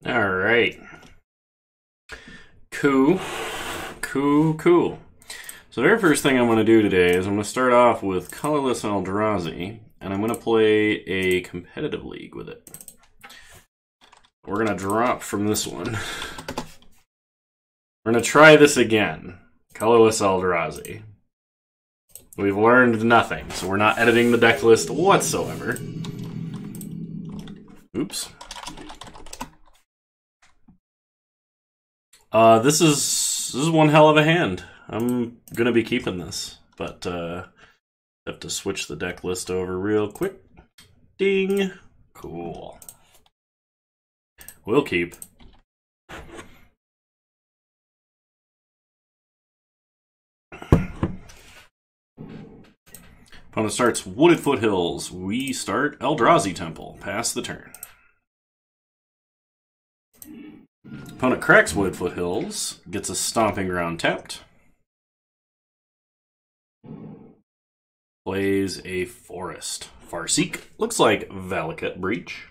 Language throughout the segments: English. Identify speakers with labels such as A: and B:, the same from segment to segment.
A: All right. Cool. Cool. So the very first thing I'm going to do today is I'm going to start off with Colorless Eldrazi, and I'm going to play a competitive league with it. We're going to drop from this one. We're going to try this again. Colorless Eldrazi. We've learned nothing, so we're not editing the deck list whatsoever. Oops. This is one hell of a hand. I'm gonna be keeping this, but have to switch the deck list over real quick. Ding. Cool. We'll keep. Opponent starts Wooded Foothills. We start Eldrazi Temple. Pass the turn. Opponent cracks Wooded Foothills. Gets a Stomping Ground tapped. Plays a Forest. Farseek. Looks like Valakut Breach.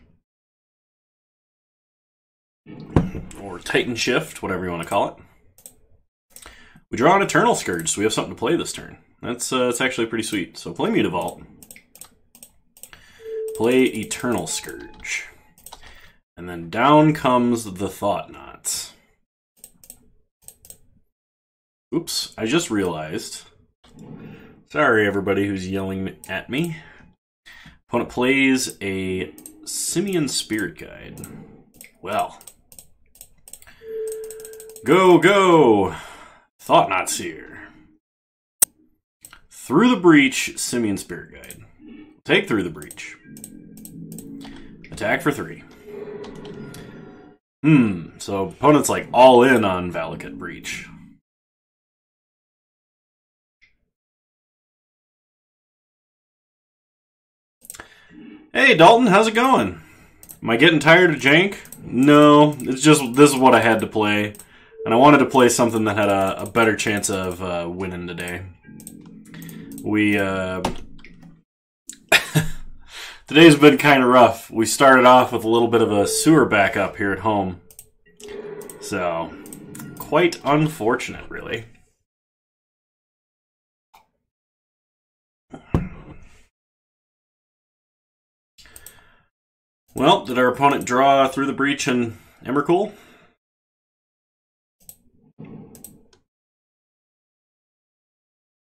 A: Or Titan Shift, whatever you want to call it. We draw an Eternal Scourge, so we have something to play this turn. That's actually pretty sweet. So play Mutavault. Play Eternal Scourge. And then down comes the Thought Knots. Oops, I just realized. Sorry, everybody who's yelling at me. Opponent plays a Simian Spirit Guide. Well. Go! Thought Knots here. Through the Breach, Simian Spirit Guide. Take Through the Breach. Attack for 3. So opponent's like all in on Valakut Breach. Hey Dalton, how's it going? Am I getting tired of jank? No, it's just this is what I had to play. And I wanted to play something that had a better chance of winning today. Today's been kind of rough. We started off with a little bit of a sewer backup here at home. So, quite unfortunate, really. Well, did our opponent draw Through the Breach and Emrakul?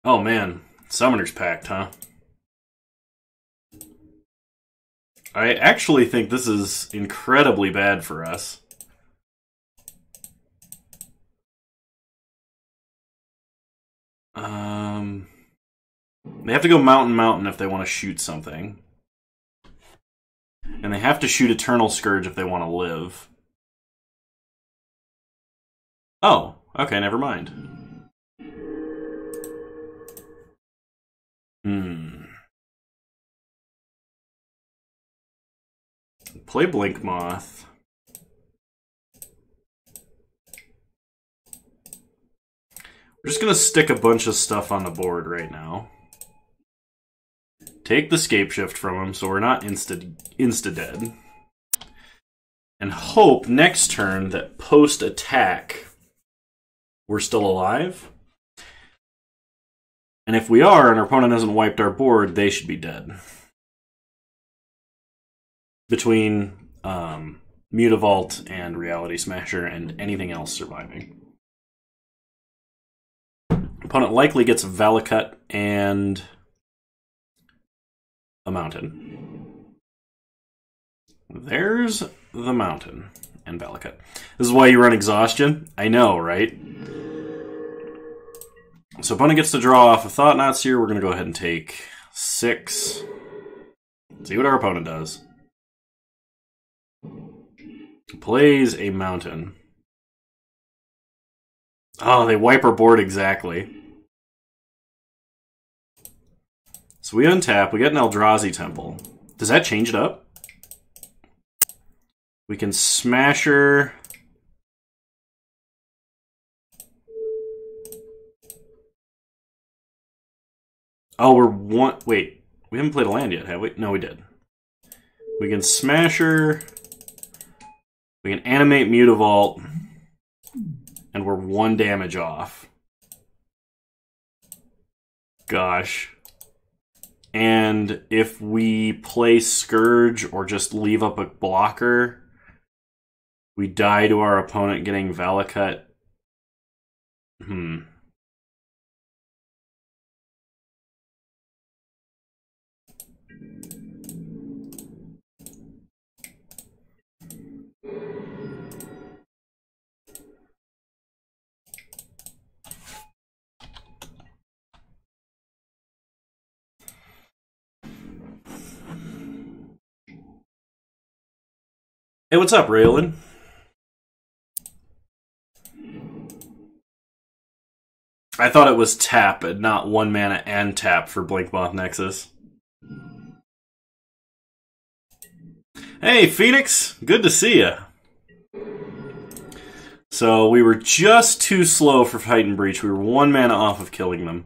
A: Oh man, Summoner's Pact, huh? I actually think this is incredibly bad for us. They have to go Mountain if they want to shoot something. And they have to shoot Eternal Scourge if they want to live. Oh, okay, never mind. Play Blink Moth. We're just going to stick a bunch of stuff on the board right now. Take the Scape Shift from him so we're not insta-dead. And hope next turn that post-attack we're still alive. And if we are and our opponent hasn't wiped our board, they should be dead. Between Mutavault and Reality Smasher and anything else surviving. Opponent likely gets Valakut and a Mountain. There's the Mountain and Valakut. This is why you run Exhaustion. I know, right? So opponent gets to draw off of Thought Knots here. We're going to go ahead and take 6. See what our opponent does. Plays a Mountain. Oh, they wipe our board exactly. So we untap. We get an Eldrazi Temple. Does that change it up? We can Smasher. Oh, we're one. Wait, we haven't played a land yet, have we? No, we did. We can Smasher. We can animate Mutavault, and we're 1 damage off. Gosh. And if we play Scourge or just leave up a blocker, we die to our opponent getting Valakut. Hey, what's up, Raylan? I thought it was tap and not 1 mana and tap for Blinkmoth Nexus. Hey, Phoenix! Good to see ya. So, we were just too slow for Fight and Breach. We were 1 mana off of killing them.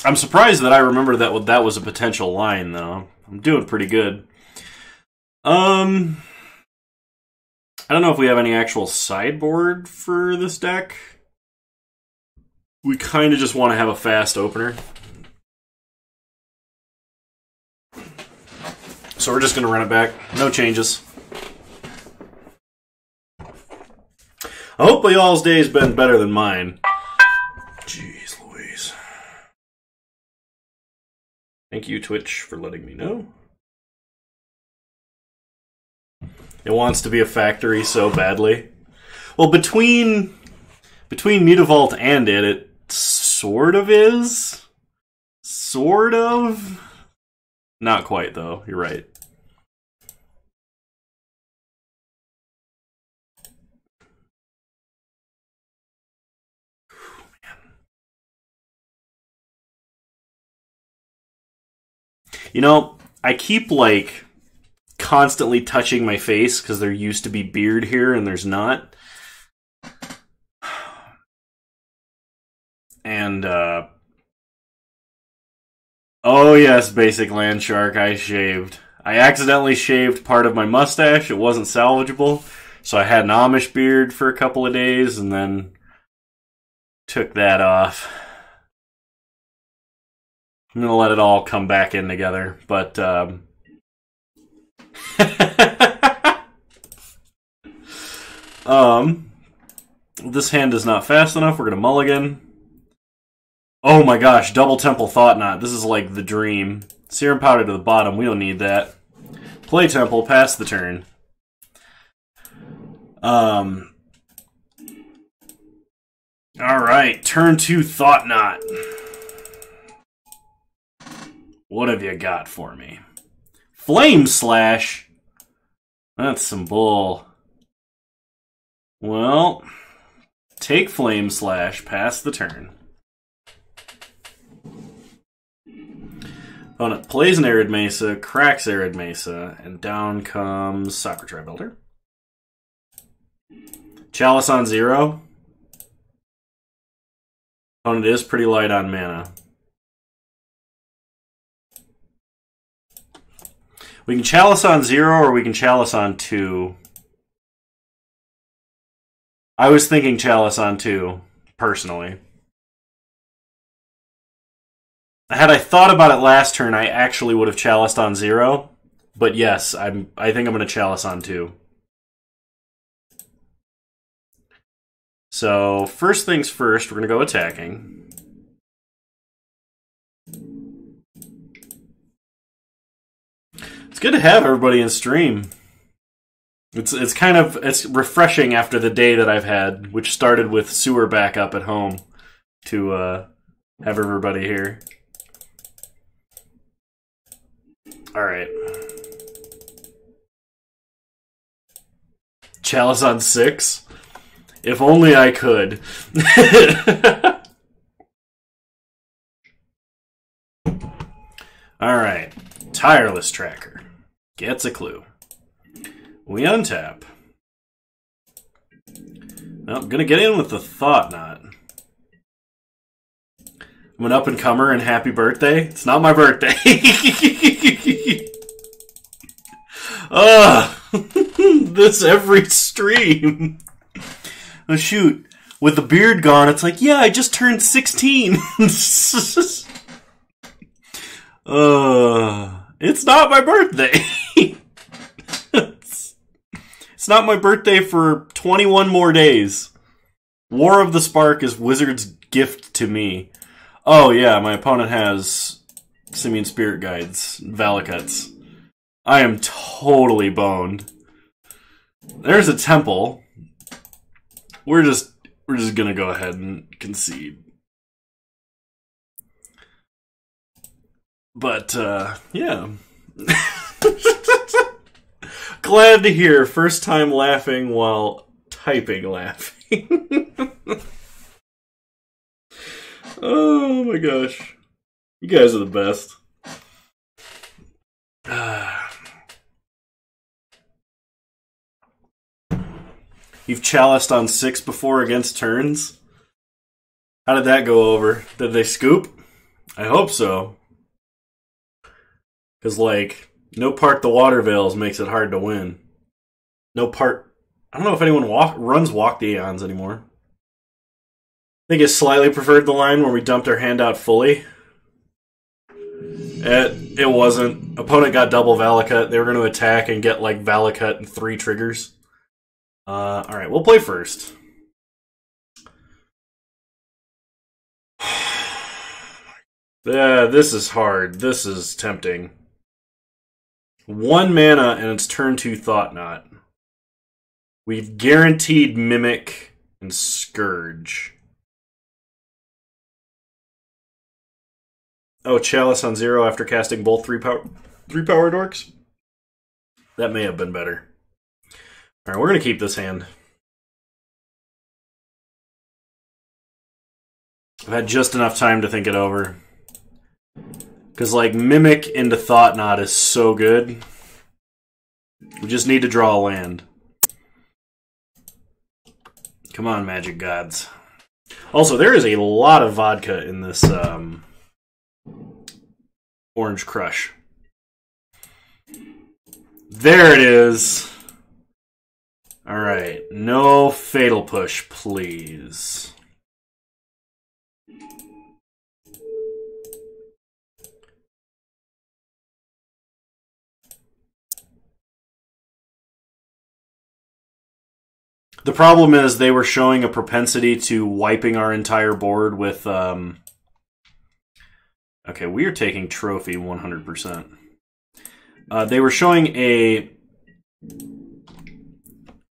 A: I'm surprised that I remember that that was a potential line, though. I'm doing pretty good. I don't know if we have any actual sideboard for this deck. We kind of just want to have a fast opener. So we're just going to run it back. No changes. I hope y'all's day's been better than mine. Jeez Louise. Thank you, Twitch, for letting me know. It wants to be a factory so badly. Well, between Mutavault and it sort of is. Sort of. Not quite, though. You're right. You know, I keep, like, constantly touching my face because there used to be beard here and there's not. And, oh yes, Basic Land Shark, I shaved. I accidentally shaved part of my mustache. It wasn't salvageable. So I had an Amish beard for a couple of days and then took that off. I'm gonna let it all come back in together, but this hand is not fast enough. We're gonna mulligan. Oh my gosh, double Temple Thought Knot. This is like the dream. Serum Powder to the bottom. We don't need that. Play Temple. Pass the turn. All right, turn 2 Thought Knot. What have you got for me? Flame Slash? That's some bull. Well, take Flame Slash, pass the turn. Opponent plays an Arid Mesa, cracks Arid Mesa, and down comes Soccer Tri-Builder. Chalice on 0. Opponent is pretty light on mana. We can Chalice on 0 or we can Chalice on 2. I was thinking Chalice on 2, personally. Had I thought about it last turn, I actually would have Chaliced on 0. But yes, I think I'm going to Chalice on 2. So, first things first, we're going to go attacking. It's good to have everybody in stream. It's refreshing after the day that I've had, which started with sewer backup at home, to have everybody here. All right. Chalice on 6. If only I could. All right. Tireless Tracker. Gets a clue. We untap. Well, I'm gonna get in with the Thought Knot. I'm an up-and-comer and happy birthday. It's not my birthday. This every stream. Oh, shoot. With the beard gone, it's like, yeah, I just turned 16. It's not my birthday. It's not my birthday for 21 more days. War of the Spark is Wizard's gift to me. Oh, yeah, my opponent has Simian Spirit Guides, Valakuts. I am totally boned. There's a temple. We're just gonna go ahead and concede. But, yeah. Glad to hear. First time laughing while typing laughing. Oh my gosh. You guys are the best. You've chaliced on 6 before against turns? How did that go over? Did they scoop? I hope so. Because, like, no part the Water Veils makes it hard to win. No part... I don't know if anyone runs Walk the Aeons anymore. I think it slightly preferred the line where we dumped our hand out fully. It wasn't. Opponent got double Valakut. They were going to attack and get, like, Valakut and 3 triggers. Alright, we'll play first. Yeah, this is hard. This is tempting. 1 mana and it's turn 2 Thought Knot. We've guaranteed Mimic and Scourge. Oh, Chalice on 0 after casting both 3 power dorks? That may have been better. Alright, we're going to keep this hand. I've had just enough time to think it over. Because, like, Mimic into Thought Knot is so good. We just need to draw a land. Come on, Magic Gods. Also, there is a lot of vodka in this Orange Crush. There it is. Alright, no Fatal Push, please. The problem is they were showing a propensity to wiping our entire board with... Okay, we are taking Trophy 100%. They were showing a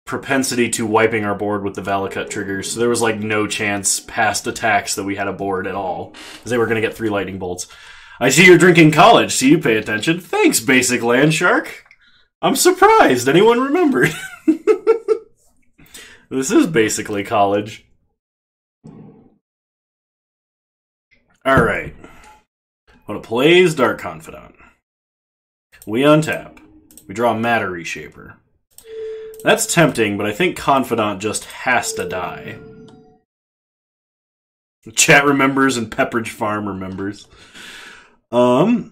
A: propensity to wiping our board with the Valakut triggers, so there was like no chance past attacks that we had a board at all, because they were going to get 3 lightning bolts. I see you're drinking college, so you pay attention. Thanks, Basic Land Shark. I'm surprised anyone remembered. This is basically college. Alright. When it plays Dark Confidant, we untap. We draw a Matter Reshaper. That's tempting, but I think Confidant just has to die. Chat remembers and Pepperidge Farm remembers. That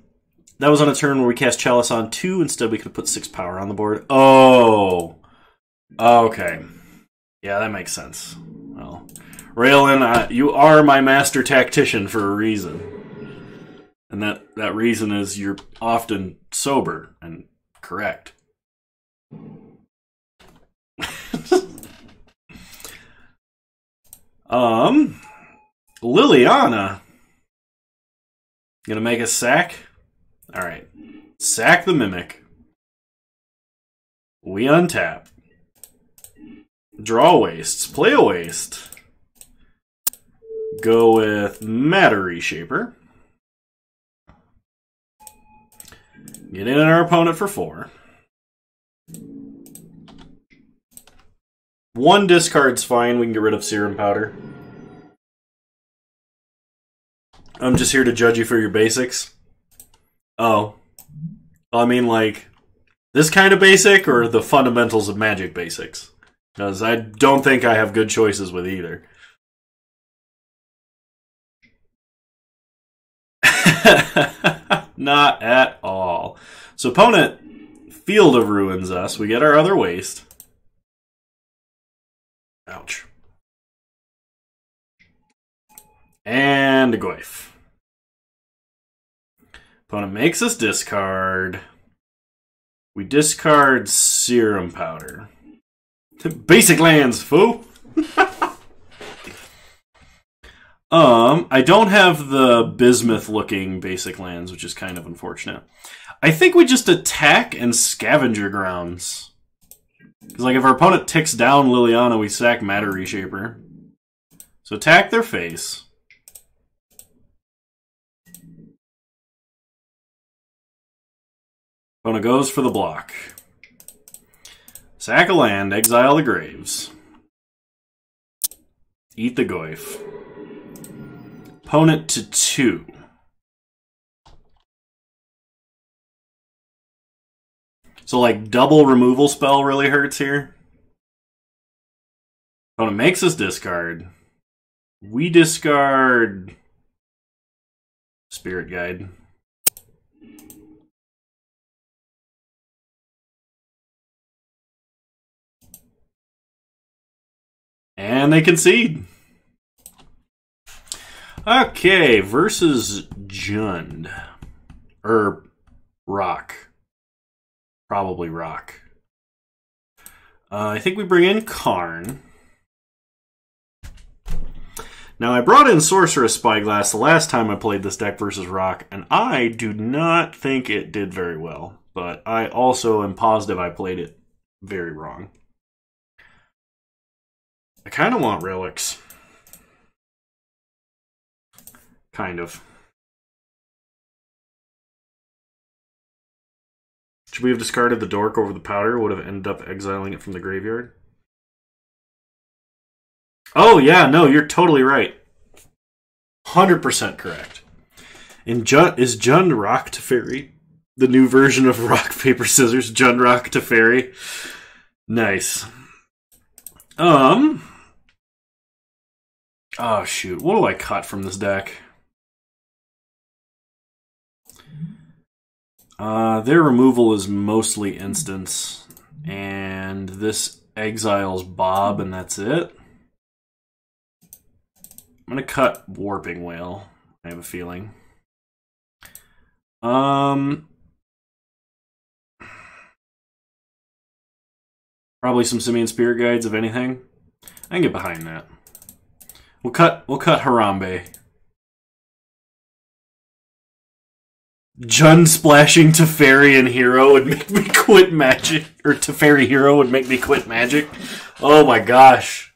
A: was on a turn where we cast Chalice on 2. Instead, we could have put 6 power on the board. Oh. Okay. Yeah, that makes sense. Well, Raelyn, you are my master tactician for a reason. And that reason is you're often sober and correct. Liliana. Gonna make a sack? Alright. Sack the Mimic. We untap. Draw wastes. Play a waste. Go with Matter Reshaper. Get in our opponent for 4. 1 discard's fine. We can get rid of Serum Powder. I'm just here to judge you for your basics. Oh. I mean, like, this kind of basic or the fundamentals of Magic basics? Because I don't think I have good choices with either. Not at all. So opponent Field of Ruins us. We get our other waste. Ouch. And a Goyf. Opponent makes us discard. We discard Serum Powder. Basic lands, fool! I don't have the bismuth-looking basic lands, which is kind of unfortunate. I think we just attack and Scavenger Grounds. Because, like, if our opponent ticks down Liliana, we sack Matter Reshaper. So attack their face. Opponent goes for the block. Sack a land, exile the graves. Eat the Goyf. Opponent to 2. So, like, double removal spell really hurts here. Opponent makes us discard. We discard Spirit Guide. And they concede. Okay, versus Jund. Rock. Probably Rock. I think we bring in Karn. Now, I brought in Sorceress Spyglass the last time I played this deck versus Rock, and I do not think it did very well. But I also am positive I played it very wrong. I kind of want Relics. Kind of. Should we have discarded the Dork over the Powder? Would have ended up exiling it from the graveyard. Oh, yeah, no, you're totally right. 100% correct. Is Jund Rock Teferi the new version of Rock, Paper, Scissors? Jund Rock Teferi? Nice. Oh, shoot. What do I cut from this deck? Their removal is mostly instants, and this exiles Bob, and that's it. I'm going to cut Warping Whale, I have a feeling. Probably some Simian Spirit Guides, if anything. I can get behind that. We'll cut Harambe. Jund splashing Teferi and Hero would make me quit Magic. Or Teferi Hero would make me quit Magic. Oh my gosh.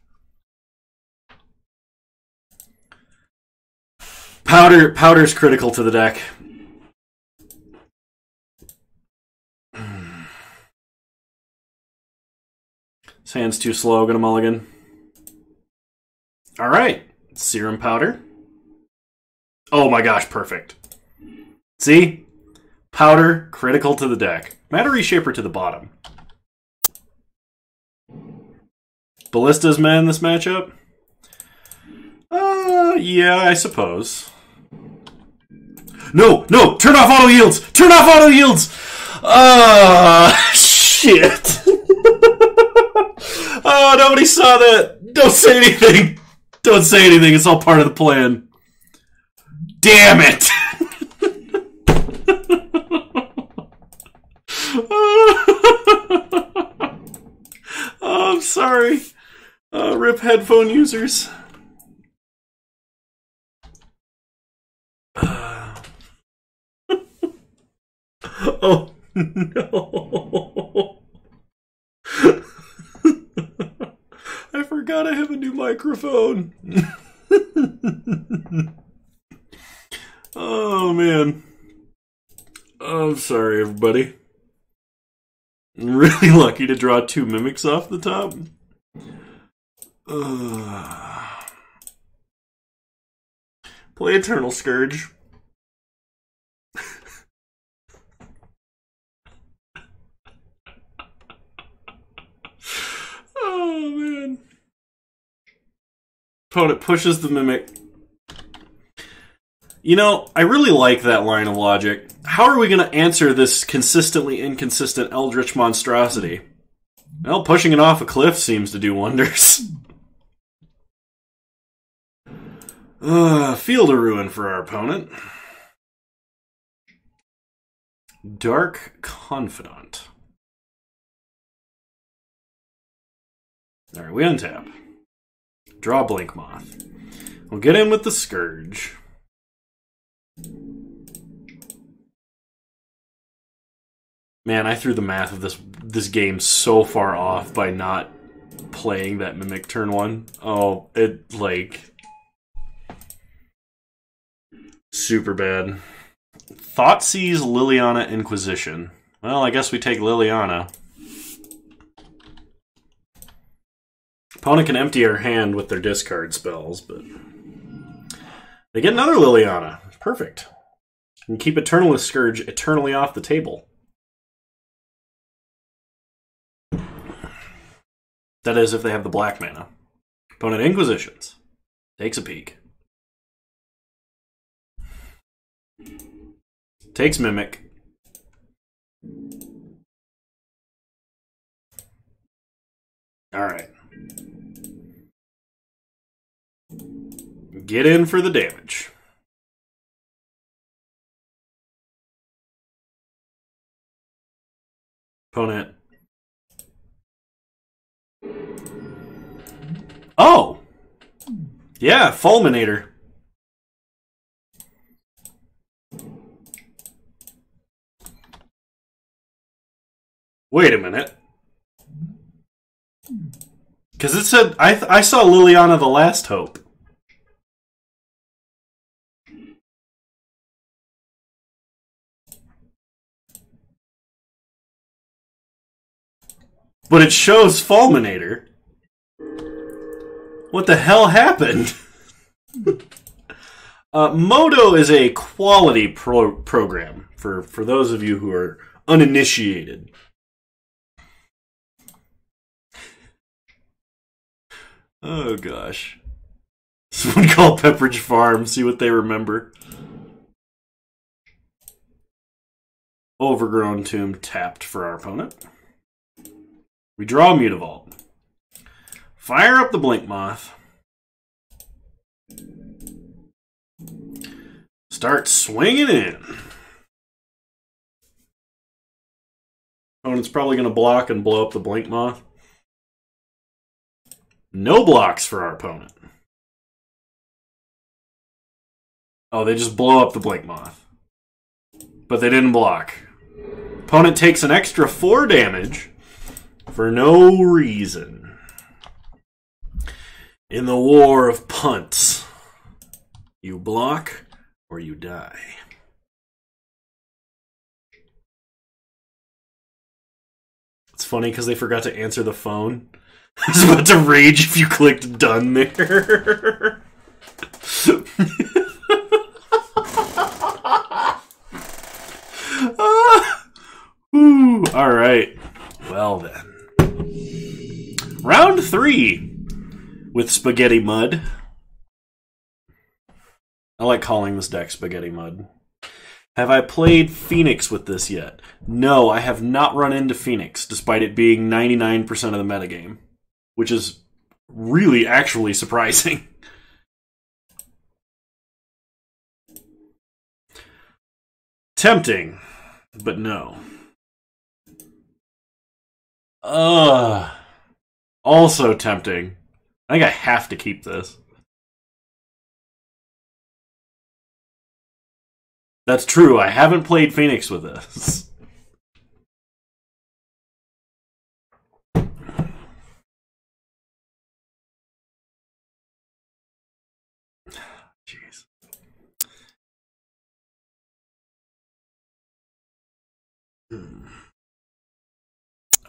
A: Powder's critical to the deck. This hand's too slow. Gonna mulligan. Alright. Serum Powder. Oh my gosh, perfect. See? Powder, critical to the deck. Matter Reshaper to the bottom. Ballista's man this matchup? Yeah, I suppose. No! Turn off auto yields! Turn off auto yields! Shit. Oh, nobody saw that. Don't say anything. Don't say anything. It's all part of the plan. Damn it. Oh, I'm sorry. RIP headphone users. Oh, no. I forgot I have a new microphone. Oh, man. Oh, I'm sorry, everybody. I'm really lucky to draw 2 Mimics off the top. Play Eternal Scourge. Oh, man. Opponent pushes the Mimic. You know, I really like that line of logic. How are we going to answer this consistently inconsistent eldritch monstrosity? Well, pushing it off a cliff seems to do wonders. Field of Ruin for our opponent. Dark Confidant. Alright, we untap. Draw Blink Moth. We'll get in with the Scourge. Man, I threw the math of this game so far off by not playing that Mimic turn 1. Oh, it, like... super bad. Thoughtseize Liliana Inquisition. Well, I guess we take Liliana. Opponent can empty our hand with their discard spells, but... they get another Liliana. Perfect. And keep Eternalist Scourge eternally off the table. That is, if they have the black mana. Opponent Inquisitions. Takes a peek. Takes Mimic. Alright. Get in for the damage. Opponent. Oh! Yeah, Fulminator. Wait a minute. Because it said... I saw Liliana the Last Hope. But it shows Fulminator. What the hell happened? Modo is a quality program for those of you who are uninitiated. Oh gosh. Someone call Pepperidge Farm, see what they remember. Overgrown Tomb tapped for our opponent. We draw Mutavault. Fire up the Blink Moth. Start swinging in. Opponent's probably going to block and blow up the Blink Moth. No blocks for our opponent. Oh, they just blow up the Blink Moth. But they didn't block. Opponent takes an extra 4 damage for no reason. In the war of punts, you block or you die. It's funny because they forgot to answer the phone. I was about to rage if you clicked done there. All right. Well then. Round 3 with Spaghetti Mud. I like calling this deck Spaghetti Mud. Have I played Phoenix with this yet? No, I have not run into Phoenix, despite it being 99% of the metagame. Which is really actually surprising. Tempting, but no. Also tempting. I think I have to keep this. That's true, I haven't played Phoenix with this. Jeez.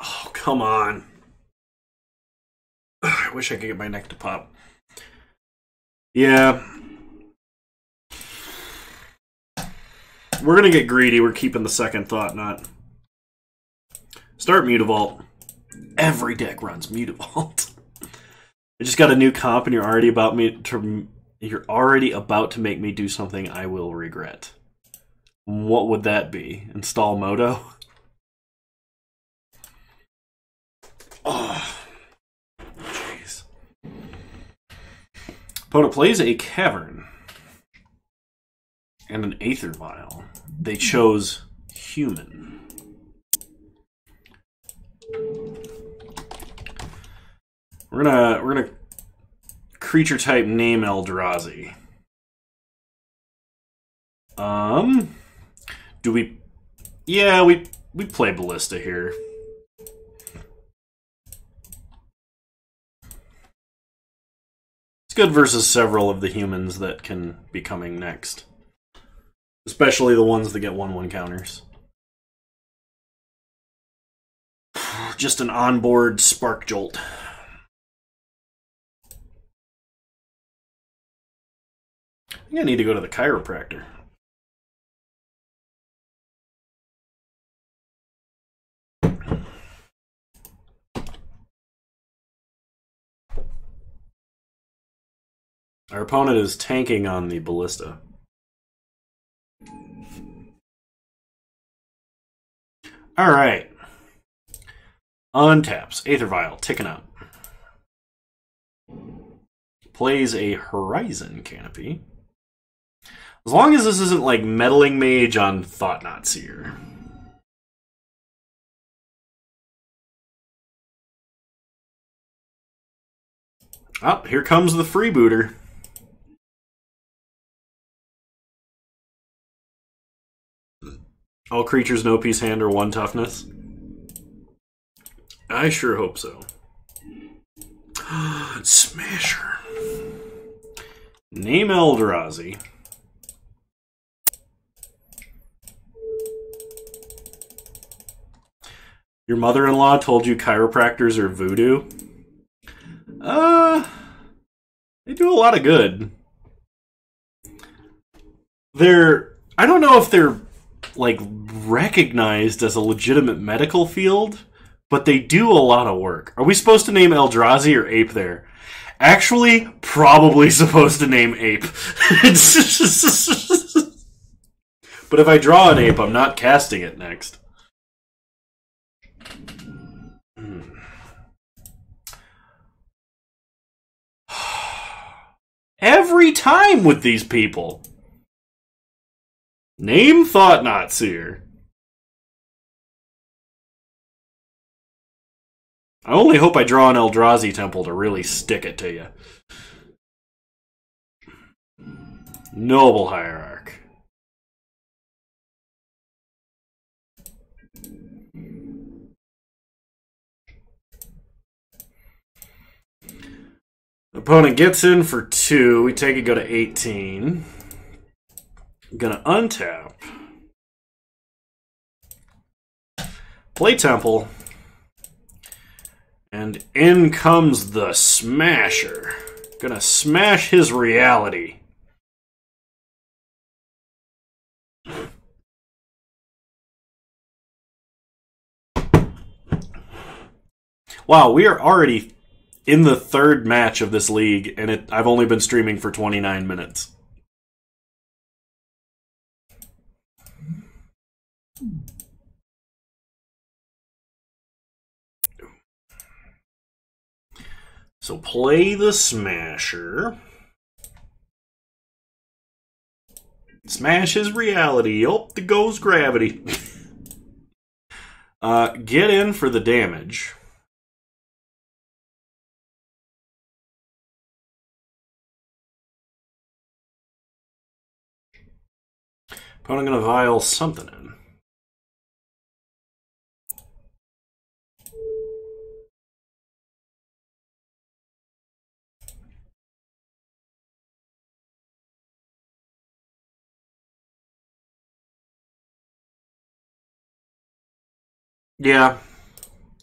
A: Oh, come on. I wish I could get my neck to pop. Yeah. We're gonna get greedy. We're keeping the second thought knot. Start Mutavault. Every deck runs Mutavault. I just got a new comp and you're already about me to You're already about to make me do something I will regret. What would that be? Install Moto? Oh, jeez. Opponent plays a Cavern and an Aether Vial. They chose Human. We're gonna creature type name Eldrazi. Do we? Yeah, we play Ballista here. It's good versus several of the humans that can be coming next, especially the ones that get 1/1 counters. Just an onboard Spark Jolt. I think I need to go to the chiropractor. Our opponent is tanking on the Ballista. Alright. Untaps. Aether Vial, ticking up. Plays a Horizon Canopy. As long as this isn't like Meddling Mage on Thought-Knot Seer. Oh, here comes the freebooter. All creatures no piece hand or 1 toughness. I sure hope so. Smasher. Name Eldrazi. Your mother-in-law told you chiropractors are voodoo? They do a lot of good. I don't know if they're like recognized as a legitimate medical field, but they do a lot of work. Are we supposed to name Eldrazi or Ape there? Actually, probably supposed to name Ape. But if I draw an Ape, I'm not casting it next. Every time with these people. Name Thought-Knot Seer. I only hope I draw an Eldrazi Temple to really stick it to you. Noble Hierarch. Opponent gets in for 2. We take it, go to 18. Gonna untap. Play Temple. And in comes the Smasher. Gonna smash his reality. Wow, we are already in the 3rd match of this league, and I've only been streaming for 29 minutes. So play the Smasher. Smash his reality. Oh, there goes gravity. Get in for the damage. Opponent gonna vial something in. Yeah.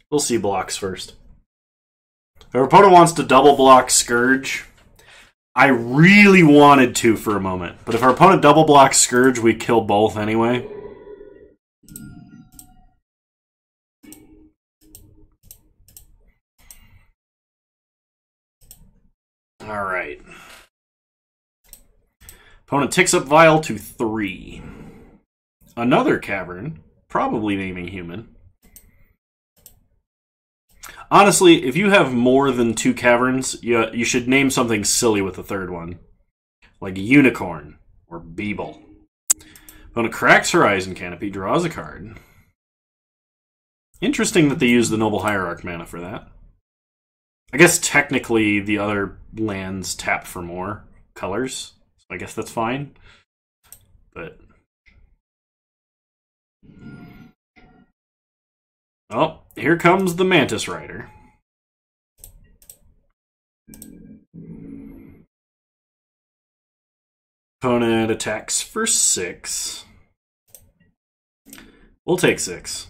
A: We'll see blocks first. If our opponent wants to double block Scourge, I really wanted to for a moment. But if our opponent double blocks Scourge, we kill both anyway. Alright. Opponent ticks up Vial to 3. Another cavern, probably naming human. Honestly, if you have more than 2 caverns, you should name something silly with the third one. Like Unicorn or Beeble. Opponent cracks Horizon Canopy, draws a card. Interesting that they use the Noble Hierarch mana for that. I guess technically the other lands tap for more colors, so I guess that's fine. But oh, here comes the Mantis Rider. Opponent attacks for 6. We'll take 6.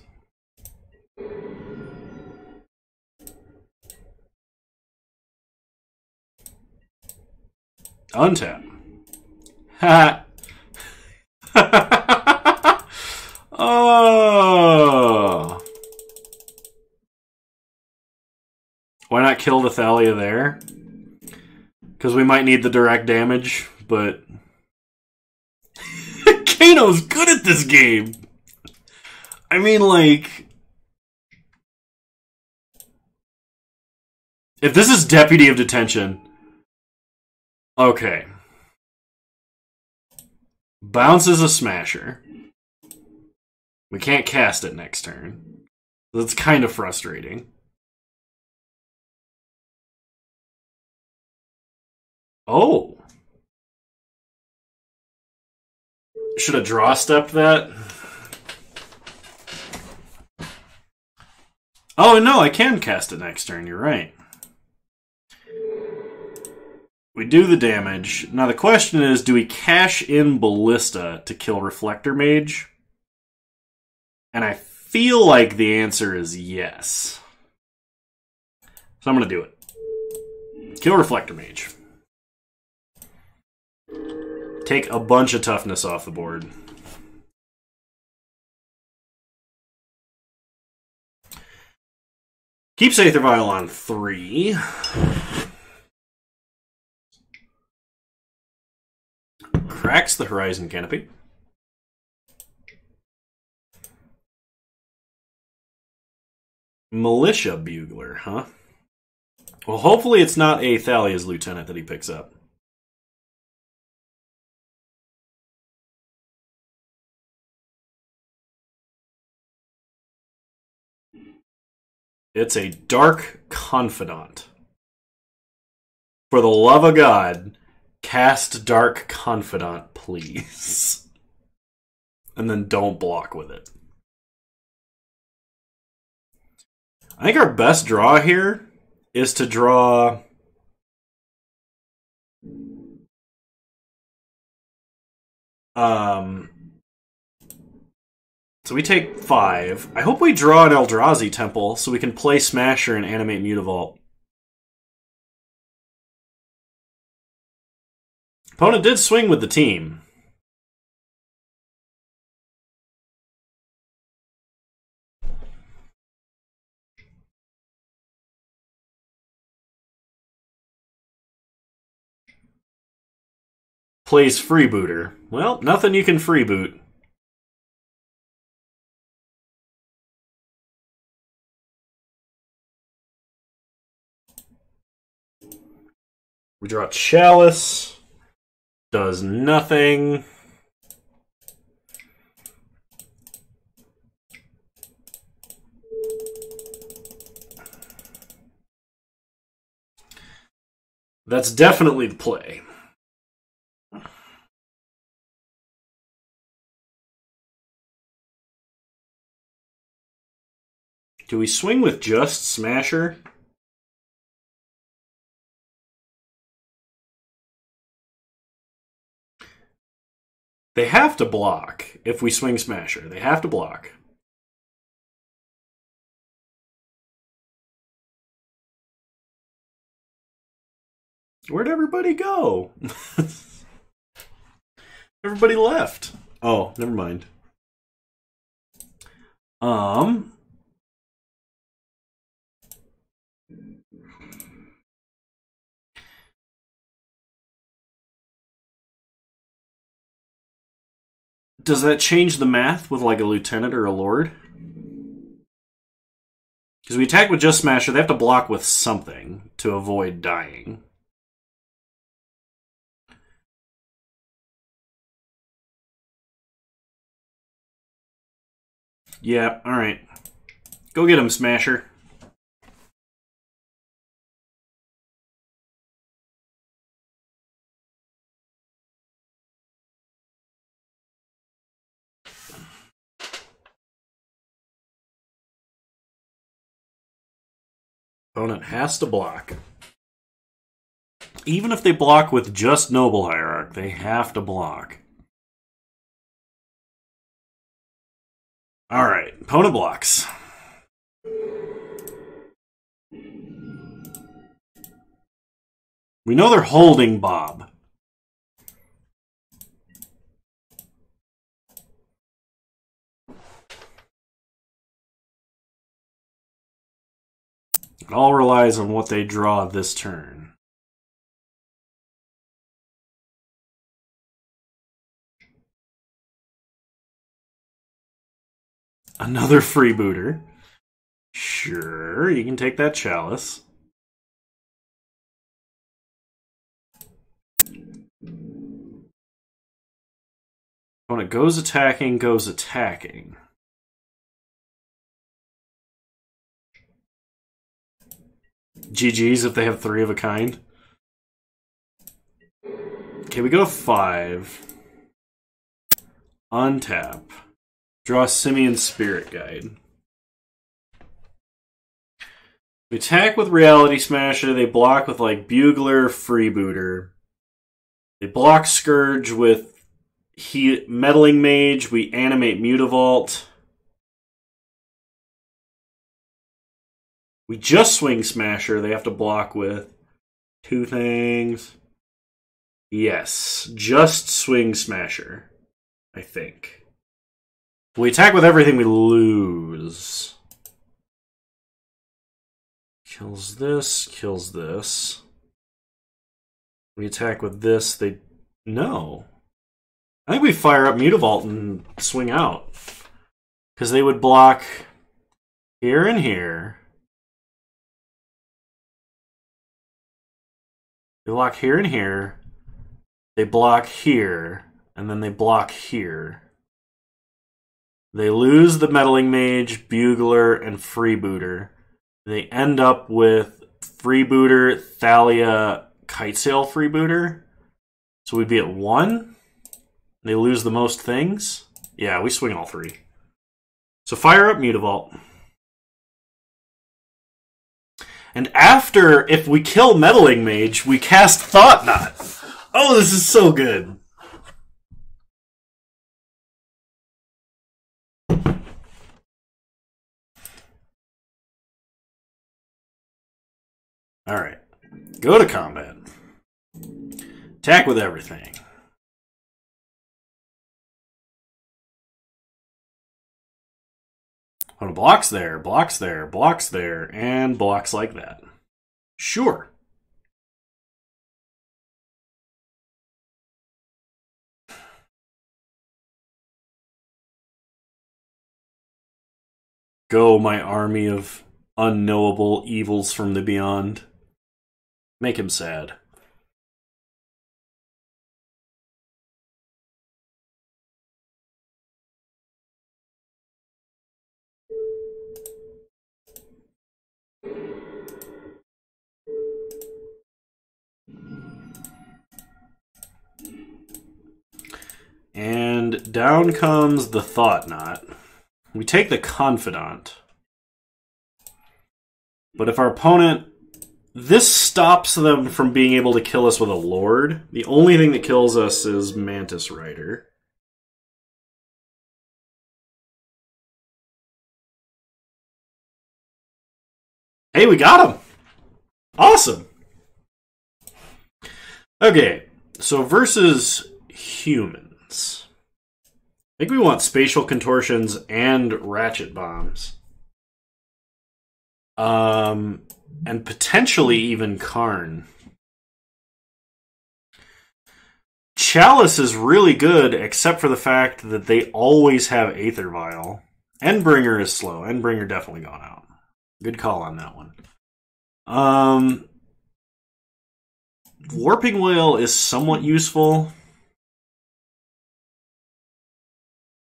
A: Untap. Ha! Oh! Why not kill the Thalia there? Because we might need the direct damage, but Kano's good at this game! I mean, like, if this is Deputy of Detention, okay. Bounce is a smasher. We can't cast it next turn. That's kind of frustrating. Oh. Should have draw stepped that? Oh, no, I can cast it next turn. You're right. We do the damage. Now the question is, do we cash in Ballista to kill Reflector Mage? And I feel like the answer is yes. So I'm going to do it. Kill Reflector Mage. Take a bunch of toughness off the board. Keeps Aether Vial on 3. Cracks the Horizon Canopy. Militia Bugler, huh? Well, hopefully it's not a Thalia's Lieutenant that he picks up. It's a Dark Confidant. For the love of God, cast Dark Confidant, please. And then don't block with it. I think our best draw here is to draw so we take 5. I hope we draw an Eldrazi Temple so we can play Smasher and animate Mutavault. Opponent did swing with the team. Plays Freebooter. Well, nothing you can freeboot. We draw Chalice. Does nothing. That's definitely the play. Do we swing with just Smasher? They have to block if we swing Smasher. They have to block. Where'd everybody go? Everybody left. Oh, never mind. Does that change the math with like a lieutenant or a lord? Because we attack with just Smasher, they have to block with something to avoid dying. Yeah, alright. Go get him, Smasher. Opponent has to block. Even if they block with just Noble Hierarch, they have to block. Alright, opponent blocks. We know they're holding Bob. It all relies on what they draw this turn. Another freebooter. Sure, you can take that Chalice. When it goes attacking, goes attacking. GG's if they have 3 of a kind. Okay, we go 5. Untap. Draw Simian Spirit Guide. We attack with Reality Smasher. They block with like Bugler, Freebooter. They block Scourge with Meddling Mage. We animate Mutavault. We just swing Smasher. They have to block with 2 things. Yes, just swing Smasher, I think. We attack with everything, we lose. Kills this, kills this. We attack with this, they... No. I think we fire up Mutavault and swing out. Because they would block here and here. They block here and here. They block here. And then they block here. They lose the Meddling Mage, Bugler, and Freebooter. They end up with Freebooter, Thalia, Kitesail Freebooter. So we'd be at 1. They lose the most things. Yeah, we swing all 3. So fire up Mutavault. And after, if we kill Meddling Mage, we cast Thought Knot. Oh, this is so good. Alright. Go to combat. Attack with everything. When it blocks there, blocks there, blocks there, and blocks like that. Sure. Go, my army of unknowable evils from the beyond. Make him sad. And down comes the Thought Knot. We take the Confidant. But if our opponent... This stops them from being able to kill us with a Lord. The only thing that kills us is Mantis Rider. Hey, we got him! Awesome! Okay, so versus humans. I think we want Spatial Contortions and Ratchet Bombs. And potentially even Karn. Chalice is really good, except for the fact that they always have Aether Vial. Endbringer is slow. Endbringer definitely gone out. Good call on that one. Warping Whale is somewhat useful.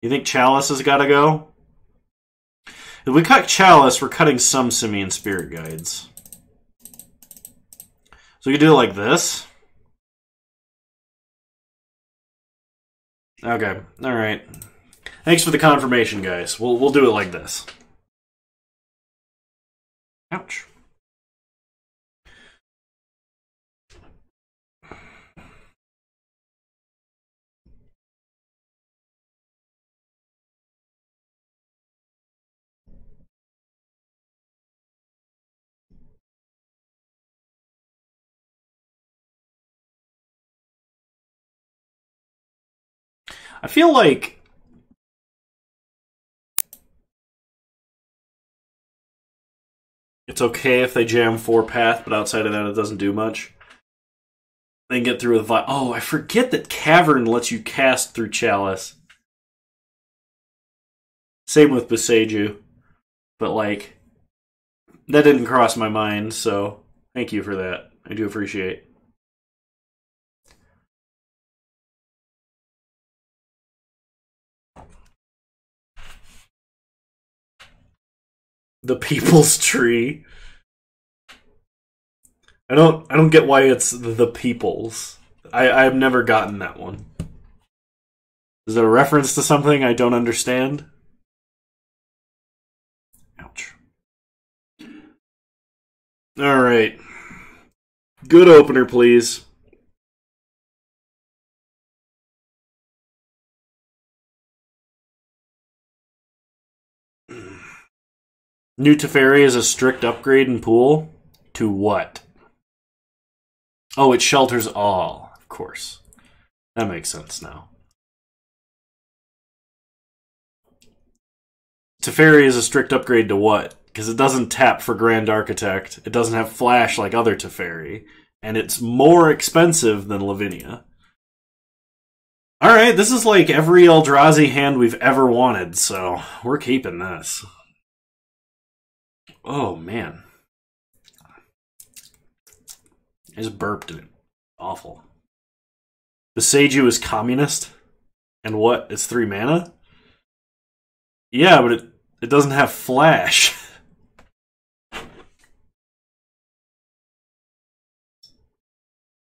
A: You think Chalice has got to go? If we cut Chalice, we're cutting some Simian Spirit Guides. So we could do it like this. Okay, alright. Thanks for the confirmation, guys. We'll do it like this. Ouch. I feel like it's okay if they jam 4-path, but outside of that, it doesn't do much. They can get through with oh, I forget that Cavern lets you cast through Chalice. Same with Beseiju. But, like, that didn't cross my mind, so thank you for that. I do appreciate. The People's Tree. I don't get why it's the People's. I've never gotten that one. Is it a reference to something I don't understand? Ouch. Alright. Good opener, please. New Teferi is a strict upgrade in pool? To what? Oh, it shelters all. Of course. That makes sense now. Teferi is a strict upgrade to what? Because it doesn't tap for Grand Architect. It doesn't have flash like other Teferi. And it's more expensive than Lavinia. Alright, this is like every Eldrazi hand we've ever wanted, so we're keeping this. Oh, man. I just burped in it. Awful. Beseiju is communist? And what? It's 3 mana? Yeah, but it doesn't have flash.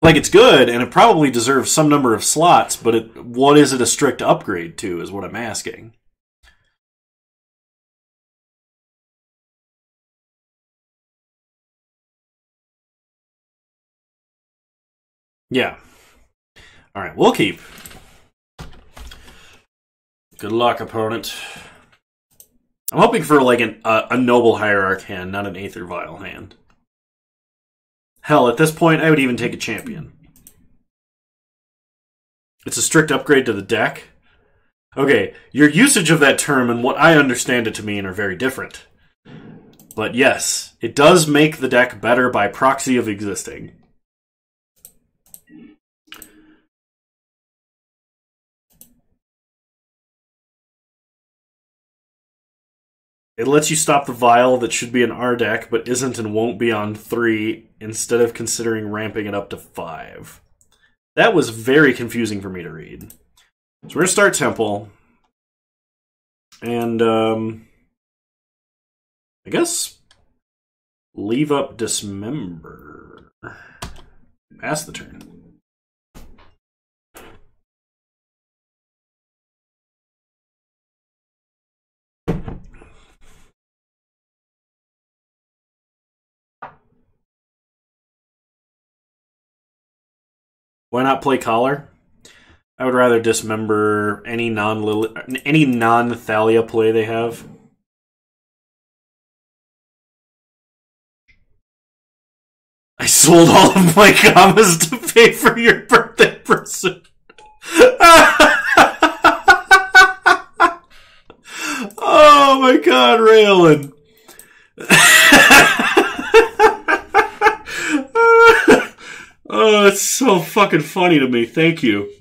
A: Like, it's good, and it probably deserves some number of slots, but what is it a strict upgrade to, is what I'm asking. Yeah. Alright, we'll keep. Good luck, opponent. I'm hoping for, like, a Noble Hierarch hand, not an Aether Vial hand. Hell, at this point, I would even take a Champion. It's a strict upgrade to the deck? Okay, your usage of that term and what I understand it to mean are very different. But yes, it does make the deck better by proxy of existing. It lets you stop the Vial that should be an R deck, but isn't and won't be on 3, instead of considering ramping it up to 5. That was very confusing for me to read. So we're going to start Temple. And, I guess, leave up Dismember. Pass the turn. Why not play Collar? I would rather dismember any non-Thalia play they have. I sold all of my commas to pay for your birthday present. Oh my god, Raylan. Oh, it's so fucking funny to me. Thank you.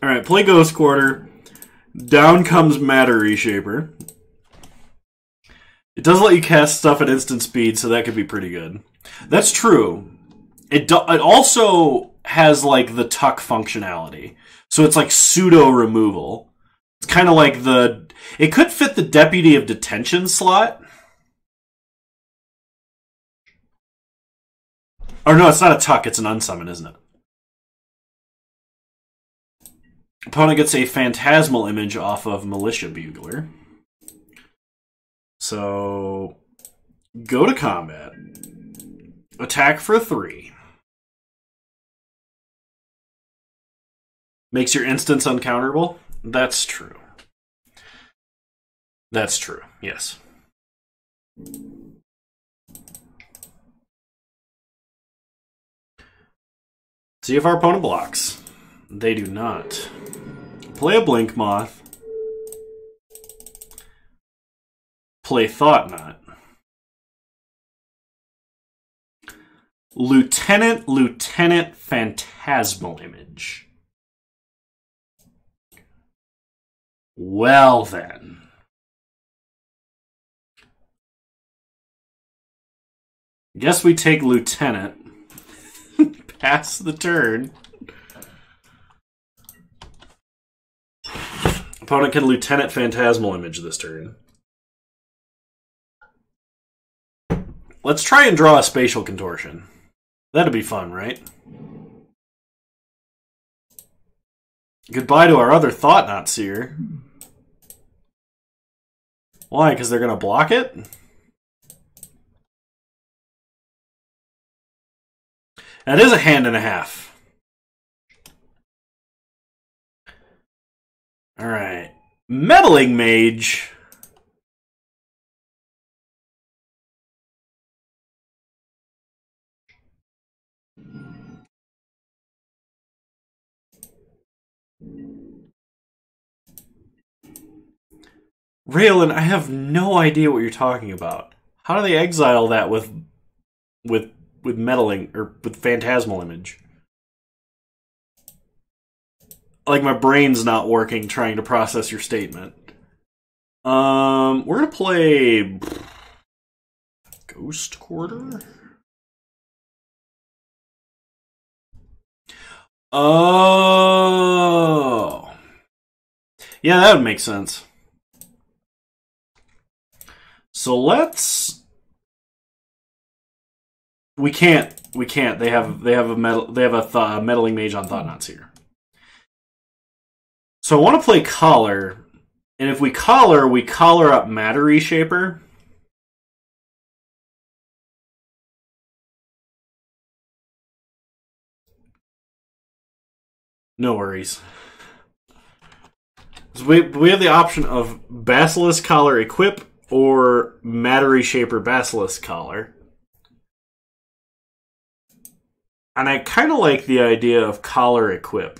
A: Alright, play Ghost Quarter. Down comes Matter Reshaper. It does let you cast stuff at instant speed, so that could be pretty good. That's true. It also has, like, the tuck functionality. So it's like pseudo-removal. It's kind of like the... It could fit the Deputy of Detention slot. Or no, it's not a tuck, it's an unsummon, isn't it? Opponent gets a Phantasmal Image off of Militia Bugler. So, go to combat. Attack for 3. Makes your instance uncounterable? That's true. That's true, yes. See if our opponent blocks. They do not. Play a Blink Moth. Play Thought Knot. Lieutenant Phantasmal Image. Well then. Guess we take Lieutenant. Pass the turn. Opponent can Lieutenant Phantasmal Image this turn. Let's try and draw a Spatial Contortion. That'd be fun, right? Goodbye to our other Thought Knot Seer. Why? Because they're going to block it? That is a hand and a half. Alright. Meddling Mage. Raylan, I have no idea what you're talking about. How do they exile that with meddling or with Phantasmal Image? Like my brain's not working trying to process your statement. We're gonna play Ghost Quarter. Oh, yeah, that would make sense. So let's. We can't. They have a meddling mage on Thought Knots here. So I want to play Collar, and if we collar up Matter Reshaper. No worries. So we have the option of Basilisk Collar Equip or Matter Reshaper Basilisk Collar. And I kind of like the idea of Collar Equip.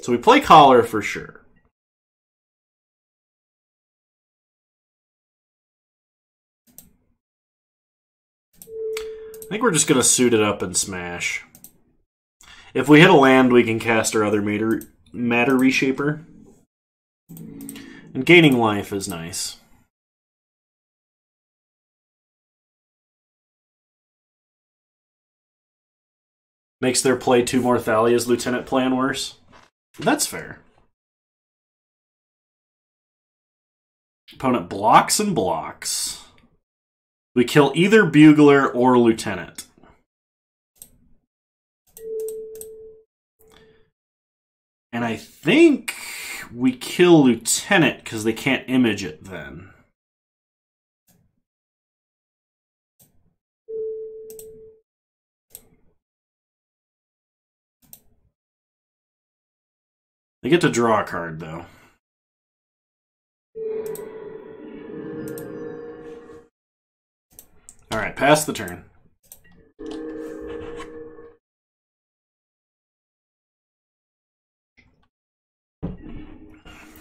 A: So we play Collar for sure. I think we're just going to suit it up and smash. If we hit a land, we can cast our other Matter Reshaper. And gaining life is nice. Makes their play 2 more Thalia's Lieutenant plan worse. That's fair. Opponent blocks and blocks. We kill either Bugler or Lieutenant. And I think we kill Lieutenant because they can't image it then. They get to draw a card, though. Alright, pass the turn.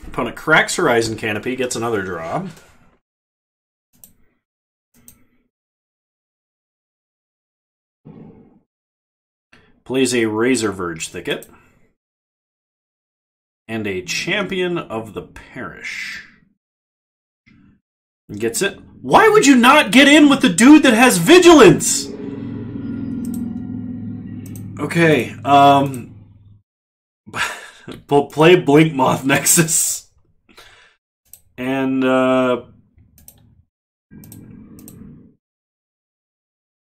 A: Opponent cracks Horizon Canopy, gets another draw. Plays a Razor Verge Thicket. And a Champion of the Parish. Gets it. Why would you not get in with the dude that has Vigilance? Okay, we'll play Blinkmoth Nexus. And,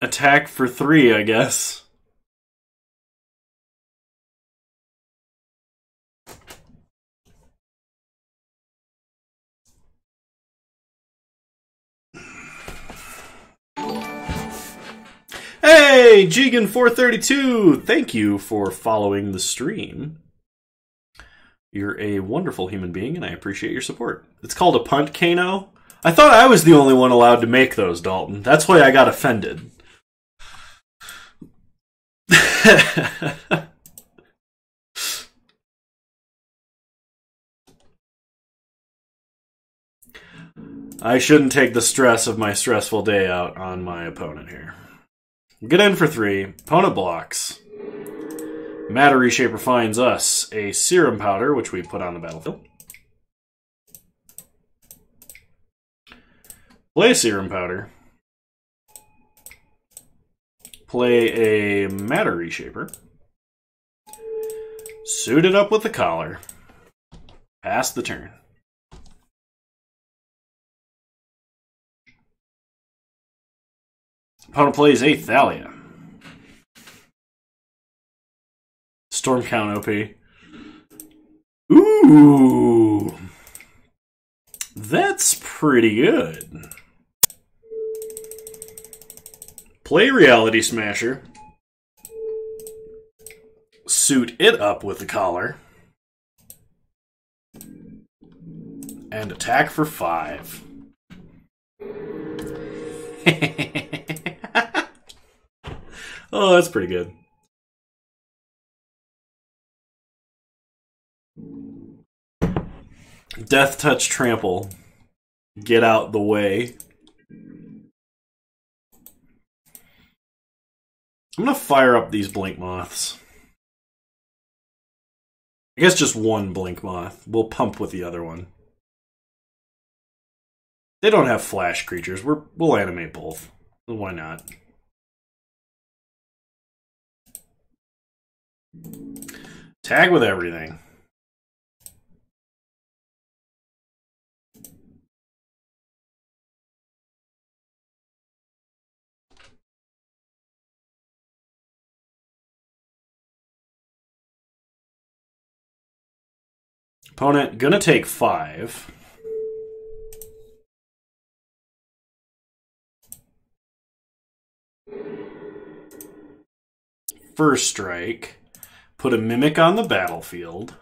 A: attack for 3, I guess. Hey, Jigan432! Thank you for following the stream. You're a wonderful human being, and I appreciate your support. It's called a punt, Kano. I thought I was the only one allowed to make those, Dalton. That's why I got offended. I shouldn't take the stress of my stressful day out on my opponent here. Get in for 3. Opponent blocks. Matter Reshaper finds us a Serum Powder, which we put on the battlefield. Play Serum Powder. Play a Matter Reshaper. Suit it up with the collar. Pass the turn. Opponent plays a Thalia. Storm count OP. Ooh. That's pretty good. Play Reality Smasher. Suit it up with the collar. And attack for 5. Oh, that's pretty good. Death Touch Trample. Get out the way. I'm going to fire up these Blink Moths. I guess just one Blink Moth. We'll pump with the other one. They don't have flash creatures. We'll animate both. Why not? Tag with everything. Opponent gonna take 5. First strike. Put a Mimic on the battlefield.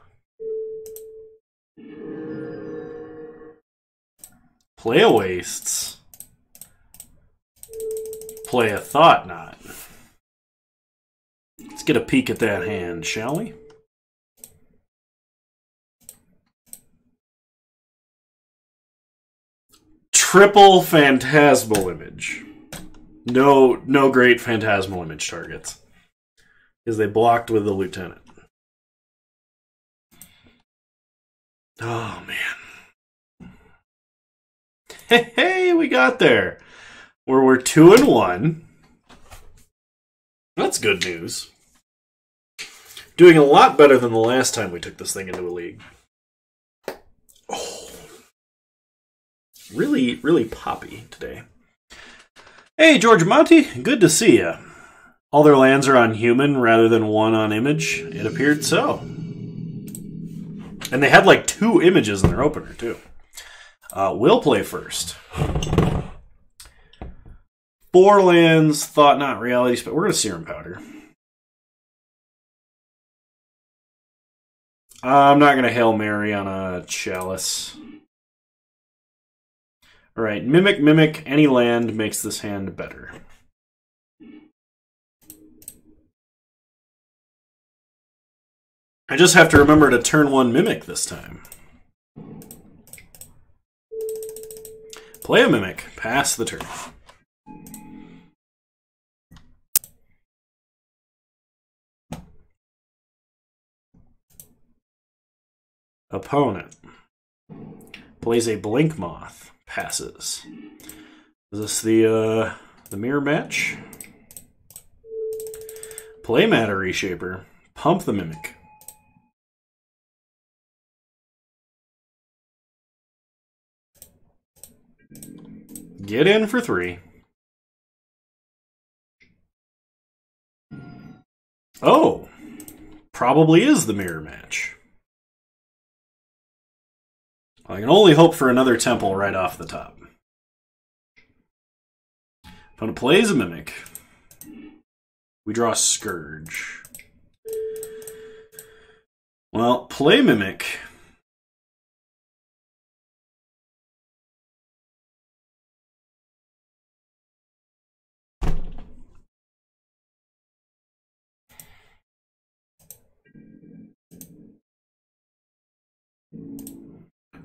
A: Play a Wastes. Play a Thought Knot. Let's get a peek at that hand, shall we? Triple Phantasmal Image. No great Phantasmal Image targets. Because they blocked with the Lieutenant. Oh, man. Hey, we got there. We're 2-1. That's good news. Doing a lot better than the last time we took this thing into a league. Oh. Really, really poppy today. Hey, George Monty. Good to see you. All their lands are on human rather than one on image. It appeared so. And they had like 2 images in their opener, too. We'll play first. 4 lands, Thought Knot, Reality, but we're going to Serum Powder. I'm not going to Hail Mary on a Chalice. Alright, Mimic, any land makes this hand better. I just have to remember to turn 1 Mimic this time. Play a Mimic. Pass the turn. Opponent plays a Blink Moth. Passes. Is this the mirror match? Play Matter Reshaper. Pump the Mimic. Get in for 3. Oh, probably is the mirror match. I can only hope for another temple right off the top. Opponent plays a Mimic. We draw Scourge. Well, play Mimic.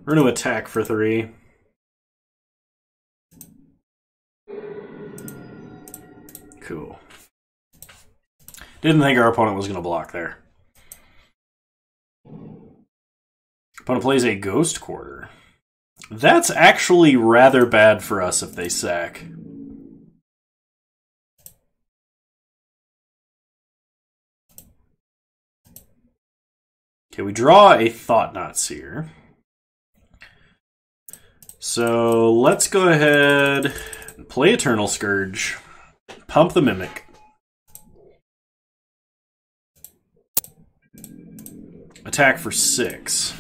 A: We're going to attack for 3. Cool. Didn't think our opponent was going to block there. Opponent plays a Ghost Quarter. That's actually rather bad for us if they sack. Okay, we draw a Thought-Knot Seer. So let's go ahead and play Eternal Scourge. Pump the Mimic. Attack for 6.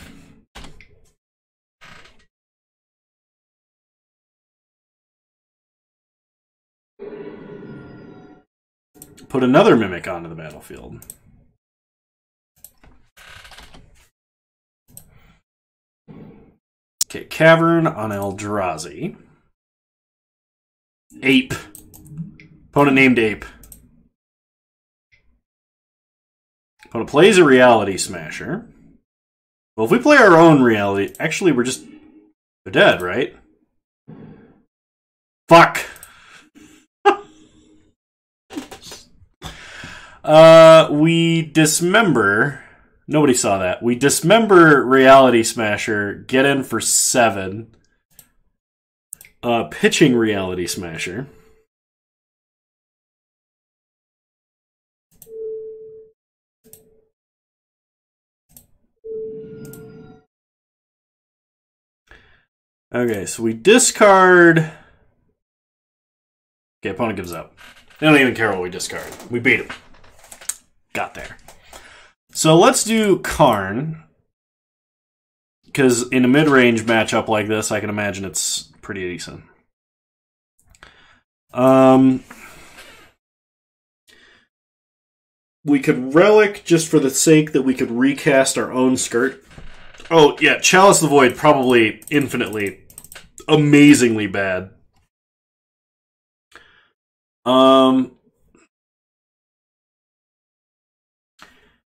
A: Put another Mimic onto the battlefield. Okay, Cavern on Eldrazi. Ape. Opponent named Ape. Opponent plays a Reality Smasher. Well, if we play our own Reality... Actually, we're dead, right? Fuck! We dismember... Nobody saw that. We dismember Reality Smasher, get in for 7. Pitching Reality Smasher. Okay, so we discard... Okay, opponent gives up. They don't even care what we discard. We beat him. Got there. So let's do Karn. Because in a mid-range matchup like this, I can imagine it's pretty decent. We could Relic just for the sake that we could recast our own skirt. Oh, yeah, Chalice the Void, probably infinitely, amazingly bad.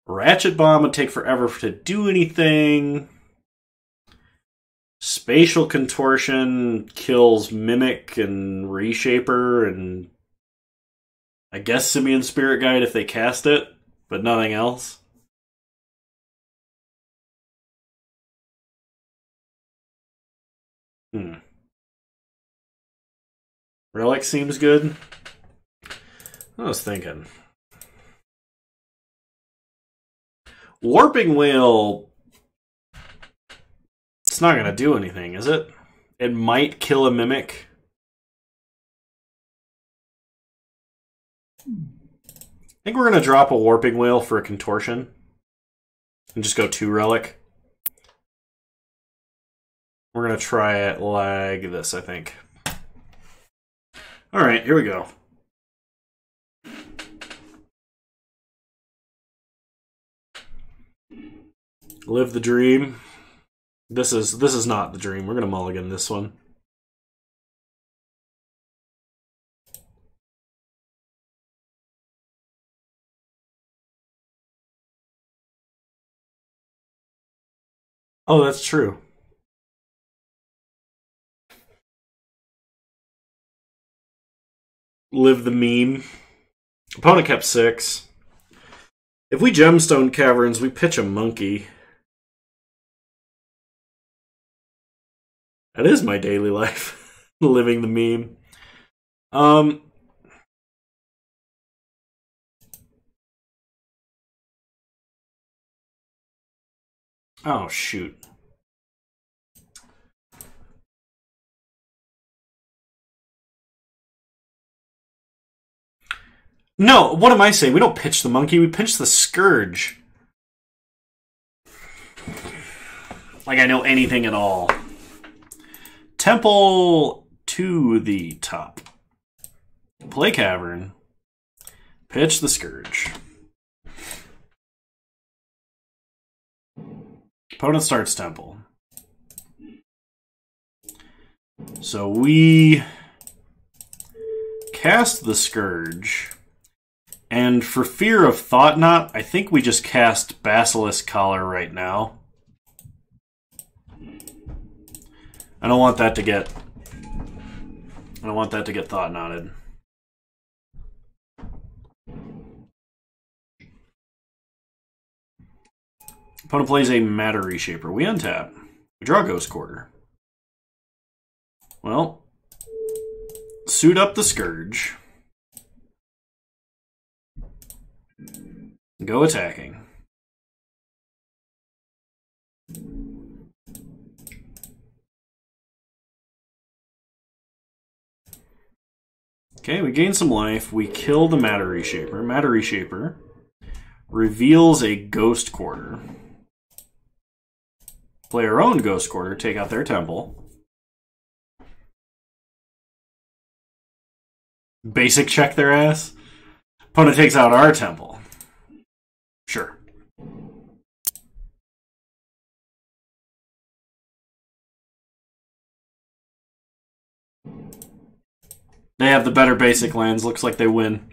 A: Ratchet Bomb would take forever to do anything. Spatial Contortion kills Mimic and Reshaper, and I guess Simian Spirit Guide if they cast it, but nothing else. Relic seems good. I was thinking. Warping Whale... It's not going to do anything, is it? It might kill a Mimic. I think we're going to drop a Warping Whale for a Contortion. And just go 2 Relic. We're going to try it like this, I think. Alright, here we go. Live the dream. This is not the dream. We're gonna mulligan this one. Oh, that's true. Live the meme. Opponent kept 6. If we Gemstone Caverns, we pitch a Monkey. That is my daily life. Living the meme. Oh, shoot. No, what am I saying? We don't pitch the monkey, we pinch the scourge. Like I know anything at all. Temple to the top. Play Cavern. Pitch the scourge. Opponent starts Temple. So we cast the Scourge, and for fear of Thought Knot, I think we just cast Basilisk Collar right now. I don't want that to get Thought Knotted. Opponent plays a Matter Reshaper. We untap. We draw Ghost Quarter. Well, suit up the Scourge. Go attacking. Okay, we gain some life. We kill the Matter Reshaper. Matter Reshaper reveals a Ghost Quarter. Play our own Ghost Quarter, take out their temple. Basic check their ass. Opponent takes out our temple. Sure. They have the better basic lands. Looks like they win.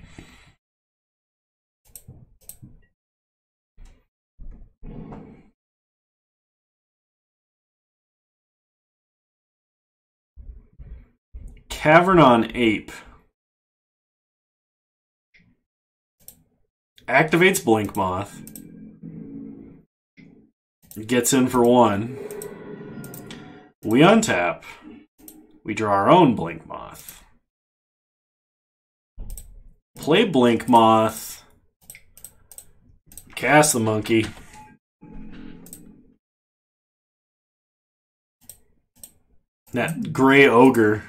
A: Cavern on Ape. Activates Blink Moth. Gets in for 1. We untap. We draw our own Blink Moth. Play Blink Moth. Cast the monkey. That gray ogre.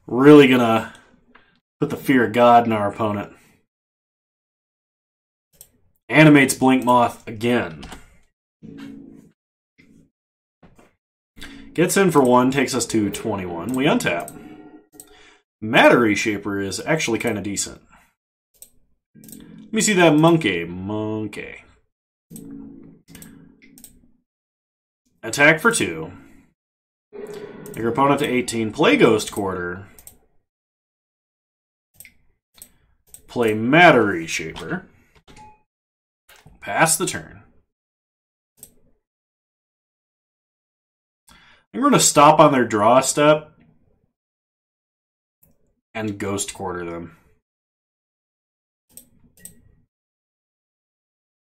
A: Really gonna put the fear of God in our opponent. Animates Blink Moth again. Gets in for 1, takes us to 21. We untap. Matter Reshaper is actually kind of decent. Let me see that monkey. Monkey. Attack for 2. Your opponent to 18. Play Ghost Quarter. Play Matter Reshaper. Pass the turn. I'm going to stop on their draw step and Ghost Quarter them.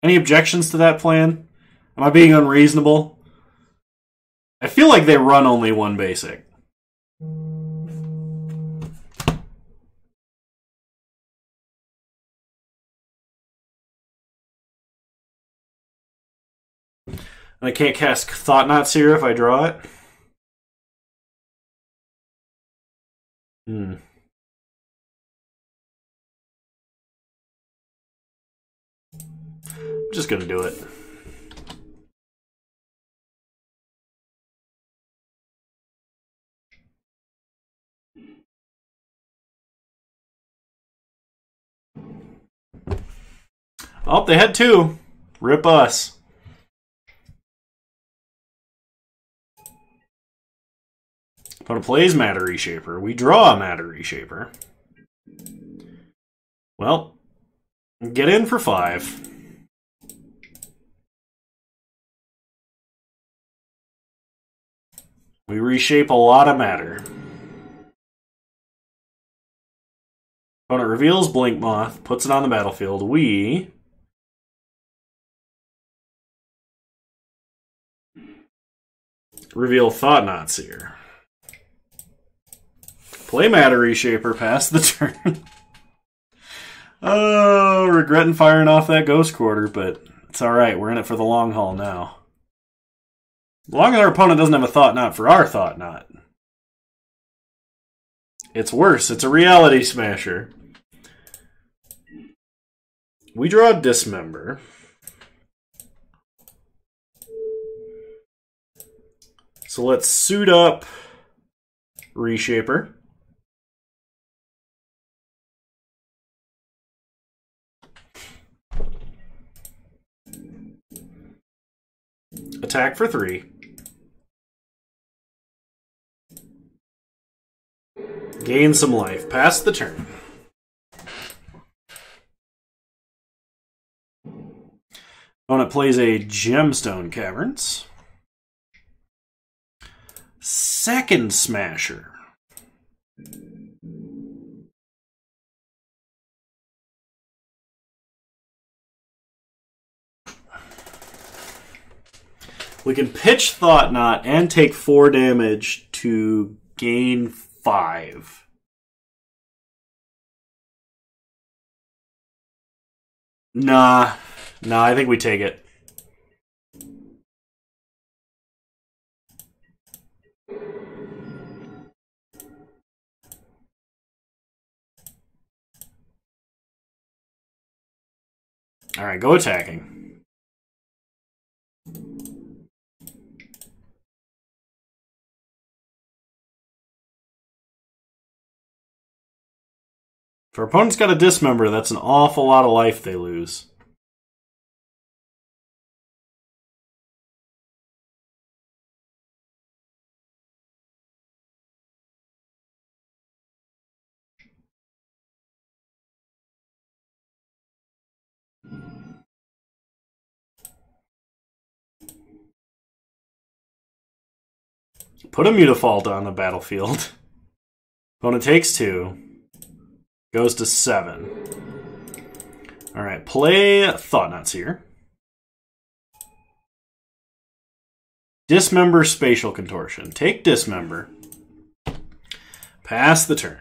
A: Any objections to that plan? Am I being unreasonable? I feel like they run only 1 basic. And I can't cast Thought Knots here if I draw it. I'm just gonna do it. Oh, they had 2. Rip us. Opponent plays Matter Reshaper. We draw a Matter Reshaper. Well, get in for 5. We reshape a lot of matter. Opponent reveals Blink Moth, puts it on the battlefield. We Reveal Thought-Knot Seer. Play Matter Reshaper, pass the turn. Oh, regretting firing off that Ghost Quarter, but it's alright. We're in it for the long haul now. As long as our opponent doesn't have a Thought-Knot for our Thought-Knot. It's worse. It's a Reality Smasher. We draw a Dismember. So let's suit up Reshaper. Attack for 3. Gain some life. Pass the turn. Opponent plays a Gemstone Caverns. Second Smasher. We can pitch Thought-Knot and take 4 damage to gain 5. Nah, I think we take it. All right, go attacking. If our opponent's got a Dismember, that's an awful lot of life they lose. Put a Mutafault on the battlefield. Opponent takes 2. Goes to 7. Alright, play Thought-Knot Seer. Dismember Spatial Contortion. Take Dismember. Pass the turn.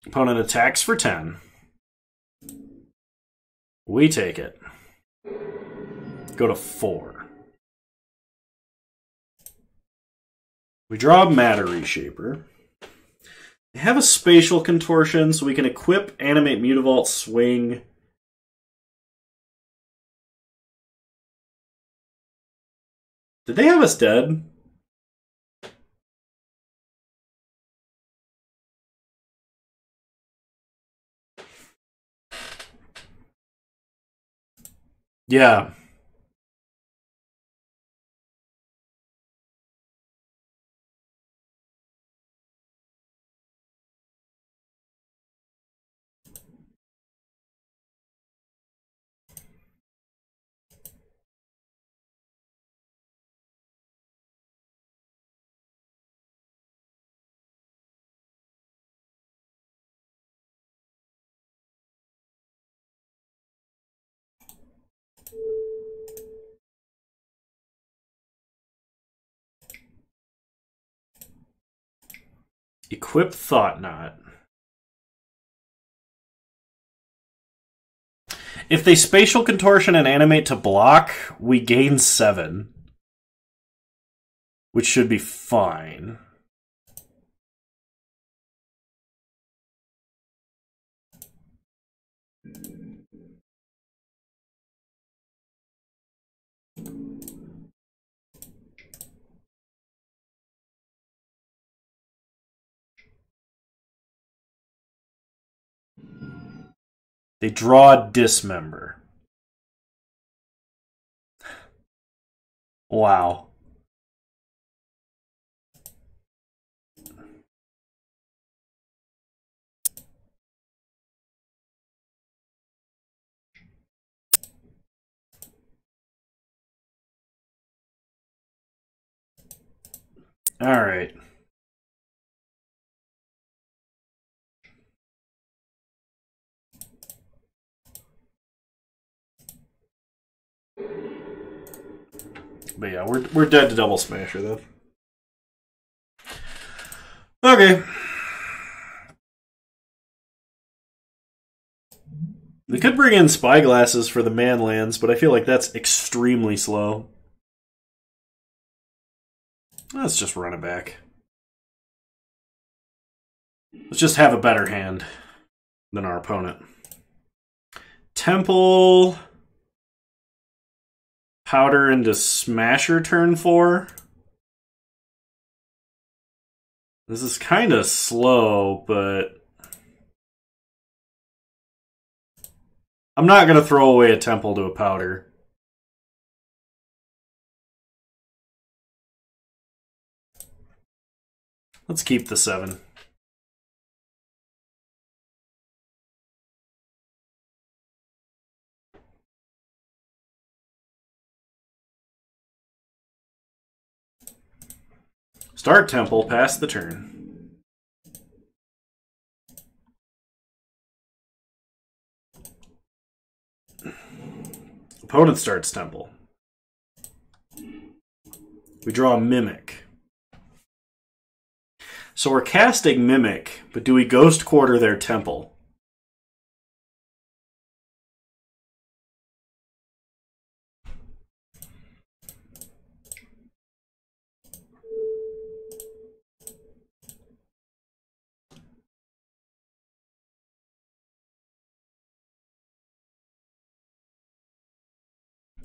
A: Opponent attacks for 10. We take it. Go to 4. We draw a Matter Reshaper. They have a Spatial Contortion, so we can equip Animate Mutavault Swing. Did they have us dead? Yeah. Equip Thought-Knot. If they Spatial Contortion and Animate to block, we gain 7. Which should be fine. They draw Dismember. Wow. All right. But yeah, we're dead to Double Smasher though. Okay. We could bring in Spyglasses for the man lands, but I feel like that's extremely slow. Let's just run it back. Let's just have a better hand than our opponent. Temple. Powder into Smasher turn 4. This is kind of slow, but I'm not going to throw away a Temple to a Powder. Let's keep the 7. Start Temple, pass the turn. Opponent starts Temple. We draw a Mimic. So we're casting Mimic, but do we Ghost Quarter their Temple?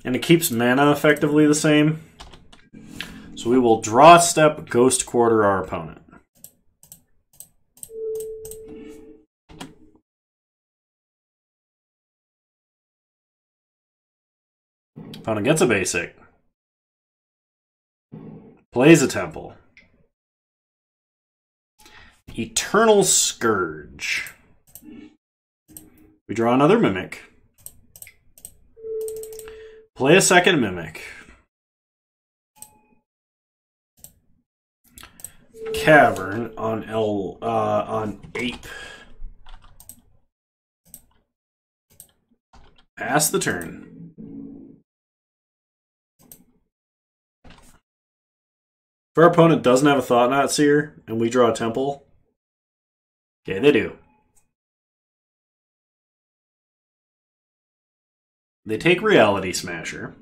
A: And it keeps mana effectively the same. So we will draw step, Ghost Quarter our opponent. Opponent gets a basic. Plays a Temple. Eternal Scourge. We draw another Mimic. Play a second Mimic. Cavern on Ape. Pass the turn. If our opponent doesn't have a Thought-Knot Seer and we draw a Temple, okay, they do. They take Reality Smasher.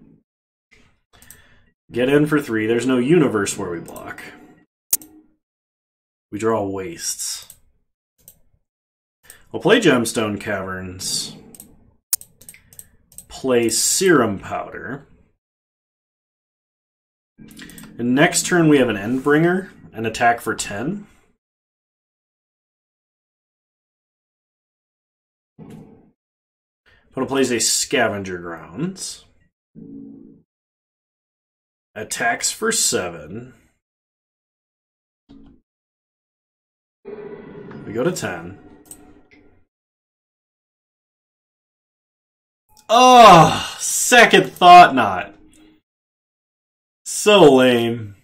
A: Get in for 3. There's no universe where we block. We draw Wastes. We'll play Gemstone Caverns. Play Serum Powder. And next turn we have an Endbringer and attack for 10. Opponent plays a Scavenger Grounds. Attacks for 7. We go to 10. Oh, second Thought-Knot. So lame.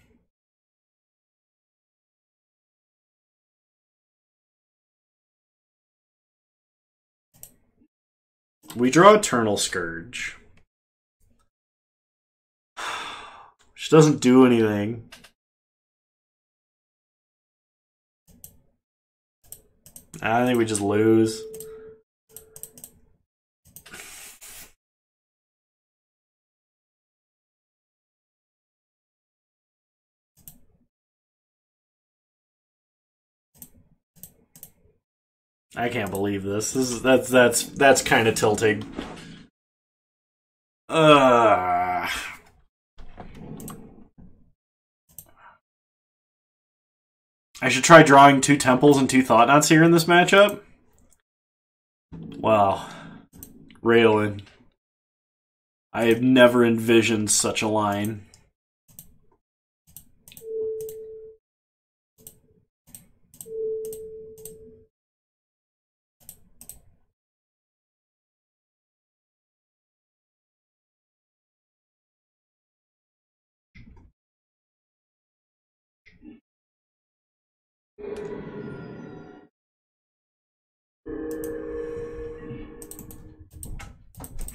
A: We draw Eternal Scourge. Which doesn't do anything. I think we just lose. I can't believe this. That's kind of tilting. I should try drawing 2 Temples and 2 Thought-Knots here in this matchup. Wow. Raylan. I have never envisioned such a line.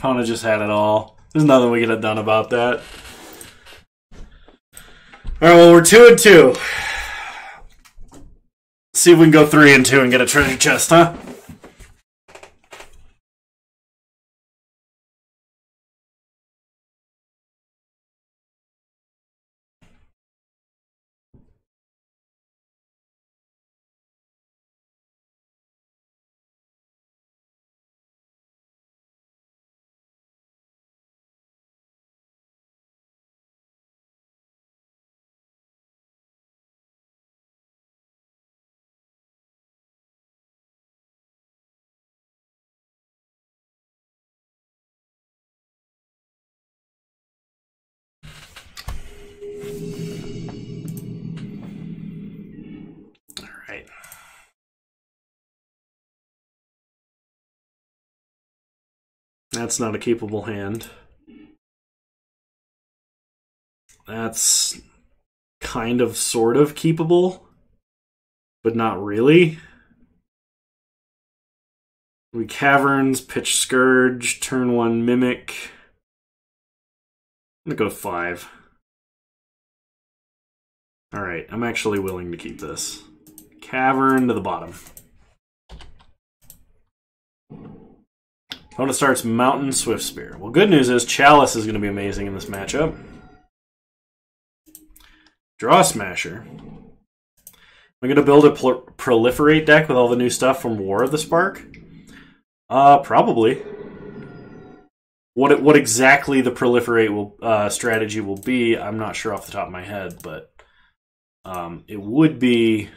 A: Kano just had it all. There's nothing we could have done about that. Alright, well, we're 2 and 2. See if we can go 3 and 2 and get a treasure chest, huh? Alright. That's not a capable hand. That's kind of, sort of keepable, but not really. We Caverns, Pitch Scourge, turn 1 Mimic. I'm gonna go 5. Alright, I'm actually willing to keep this. Cavern to the bottom. Opponent starts Mountain Swift Spear. Well, good news is Chalice is going to be amazing in this matchup. Draw Smasher. Am I going to build a Proliferate deck with all the new stuff from War of the Spark? Probably. What exactly the Proliferate strategy will be, I'm not sure off the top of my head, but it would be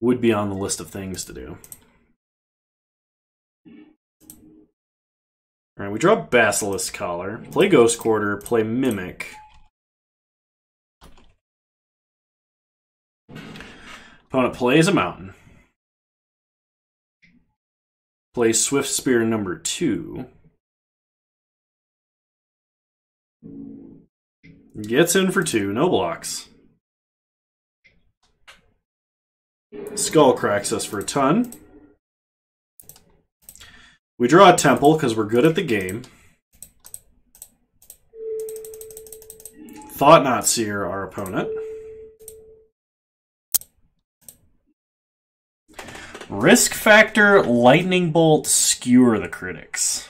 A: on the list of things to do. Alright, we draw Basilisk Collar, play Ghost Quarter, play Mimic. Opponent plays a Mountain. Plays Swift Spear number 2. Gets in for 2, no blocks. Skull cracks us for a ton. We draw a Temple because we're good at the game. Thought Knot Seer our opponent. Risk Factor, Lightning Bolt, Skewer the Critics.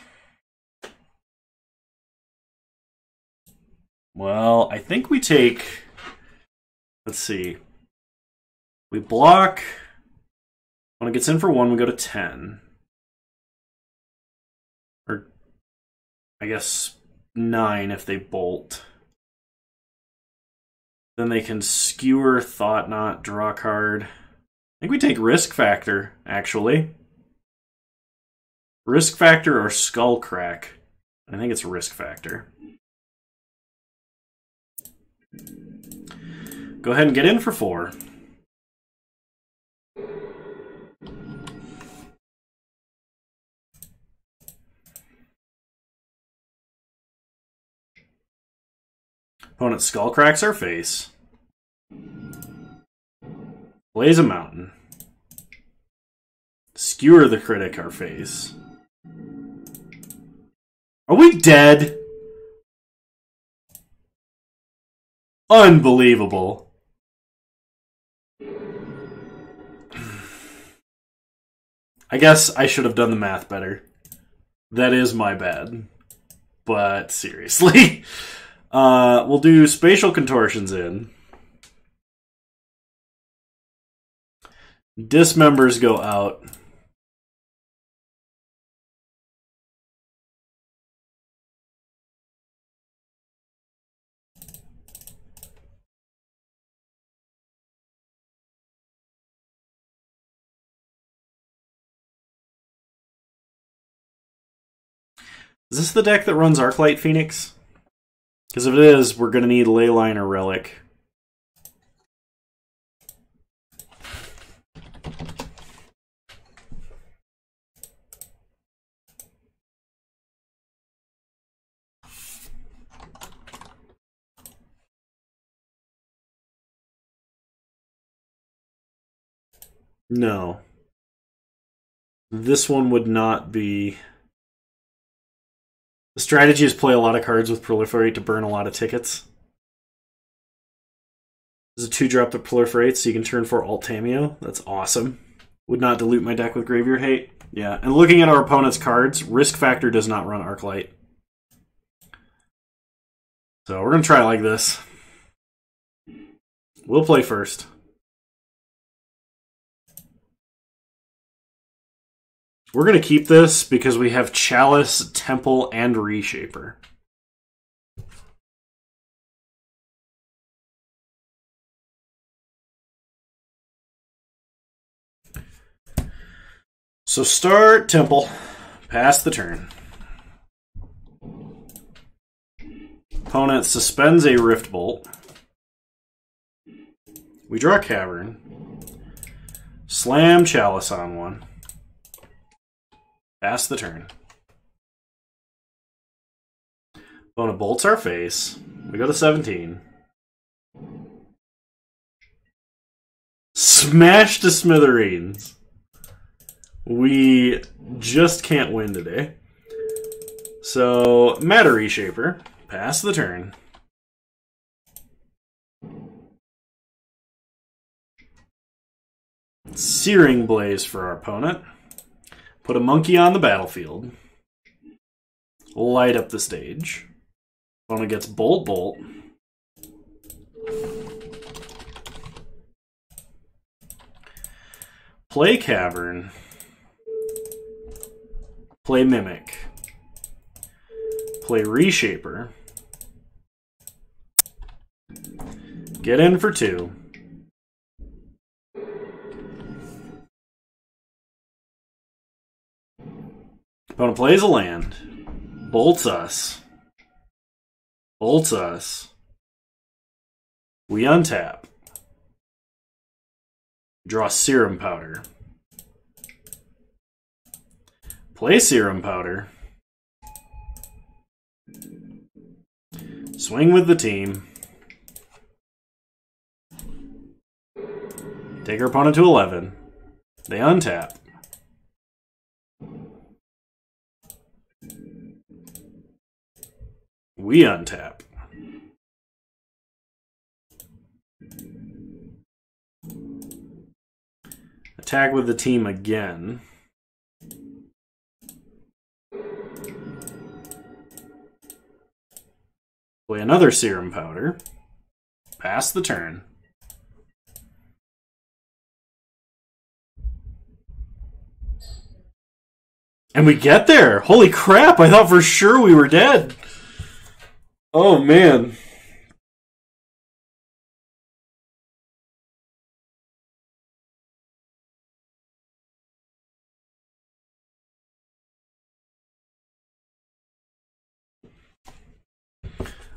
A: Well, I think we take... Let's see. We block. When it gets in for 1, we go to 10. Or, I guess, 9 if they bolt. Then they can Skewer, Thought Knot, draw a card. I think we take Risk Factor, actually. Risk Factor or Skull Crack. I think it's Risk Factor. Go ahead and get in for 4. Opponent Skull cracks our face. Plays a Mountain. Skewer the Critic our face. Are we dead? Unbelievable. I guess I should have done the math better. That is my bad. But seriously. We'll do Spatial Contortions in. Dismembers go out. Is this the deck that runs Arclight Phoenix? Because if it is, we're going to need Leyline or Relic. No. This one would not be...
B: The strategy is play a lot of cards with Proliferate to burn a lot of tickets. This is a 2-drop that proliferates, so you can turn 4 Alt Tameo. That's awesome. Would not dilute my deck with Graveyard Hate. Yeah, and looking at our opponent's cards, Risk Factor does not run Arclight. So we're going to try it like this. We'll play first. We're going to keep this because we have Chalice, Temple, and Reshaper. So start Temple, pass the turn. Opponent suspends a Rift Bolt. We draw Cavern. Slam Chalice on one. Pass the turn. Opponent bolts our face. We go to 17. Smash to smithereens. We just can't win today. So, Matter Reshaper. Pass the turn. Searing Blaze for our opponent. Put a monkey on the battlefield. Light up the stage. Opponent gets Bolt Bolt. Play Cavern. Play Mimic. Play Reshaper. Get in for 2. Opponent plays a land. Bolts us. Bolts us. We untap. Draw Serum Powder. Play Serum Powder. Swing with the team. Take our opponent to 11. They untap. We untap. Attack with the team again. Play another Serum Powder. Pass the turn. And we get there! Holy crap! I thought for sure we were dead! Oh, man.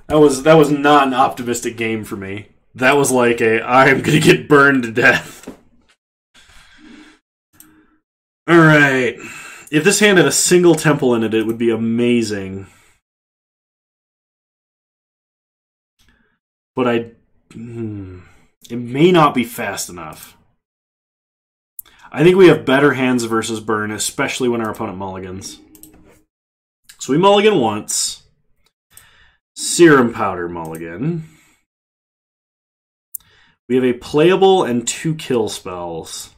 B: That was not an optimistic game for me. That was like I'm gonna get burned to death. Alright. If this hand had a single temple in it, it would be amazing. But it may not be fast enough. I think we have better hands versus burn, especially when our opponent mulligans. So we mulligan once. Serum Powder mulligan. We have a playable and 2 kill spells.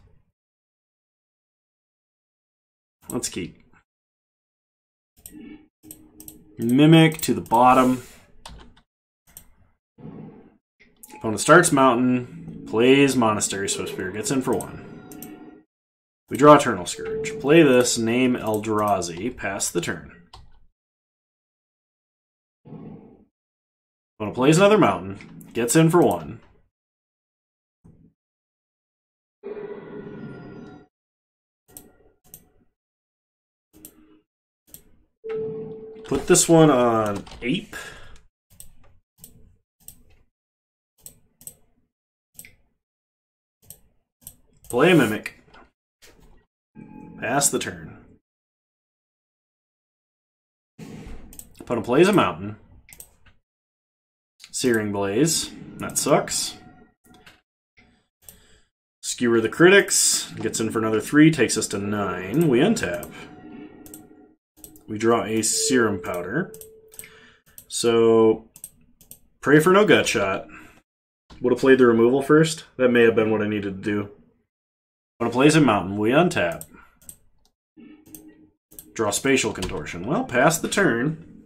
B: Let's keep. Mimic to the bottom. Opponent starts Mountain, plays Monastery Swiftspear, gets in for 1. We draw Eternal Scourge. Play this, name Eldrazi, pass the turn. Opponent plays another Mountain, gets in for 1. Put this one on Ape. Play a Mimic. Pass the turn. Opponent plays a Mountain. Searing Blaze. That sucks. Skewer the Critics. Gets in for another 3. Takes us to 9. We untap. We draw a Serum Powder. So, pray for no gut shot. Would have played the removal first. That may have been what I needed to do. When it plays a mountain, we untap. Draw Spatial Contortion. Well, pass the turn.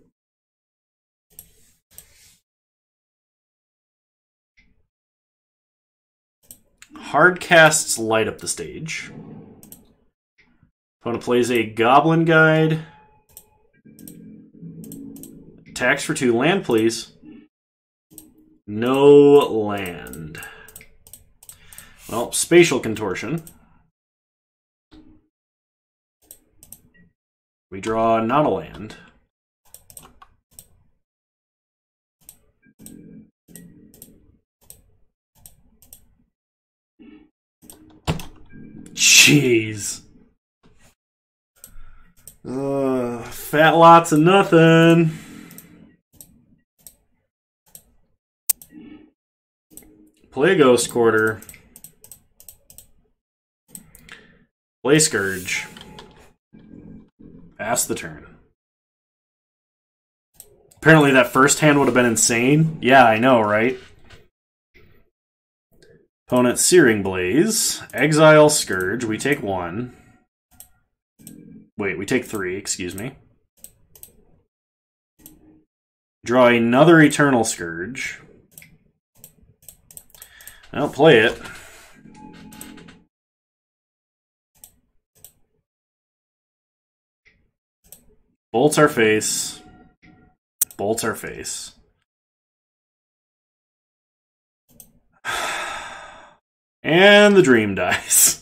B: Hard casts Light Up the Stage. Opponent plays a Goblin Guide. Attacks for 2 land, please. No land. Well, Spatial Contortion. We draw not a land. Jeez. Fat lots of nothing. Play Ghost Quarter. Play Scourge. Pass the turn. Apparently that first hand would have been insane. Yeah, I know, right? Opponent Searing Blaze. Exile Scourge. We take 1. Wait, we take 3, excuse me. Draw another Eternal Scourge. I'll play it. Bolts our face. Bolts our face. And the dream dies.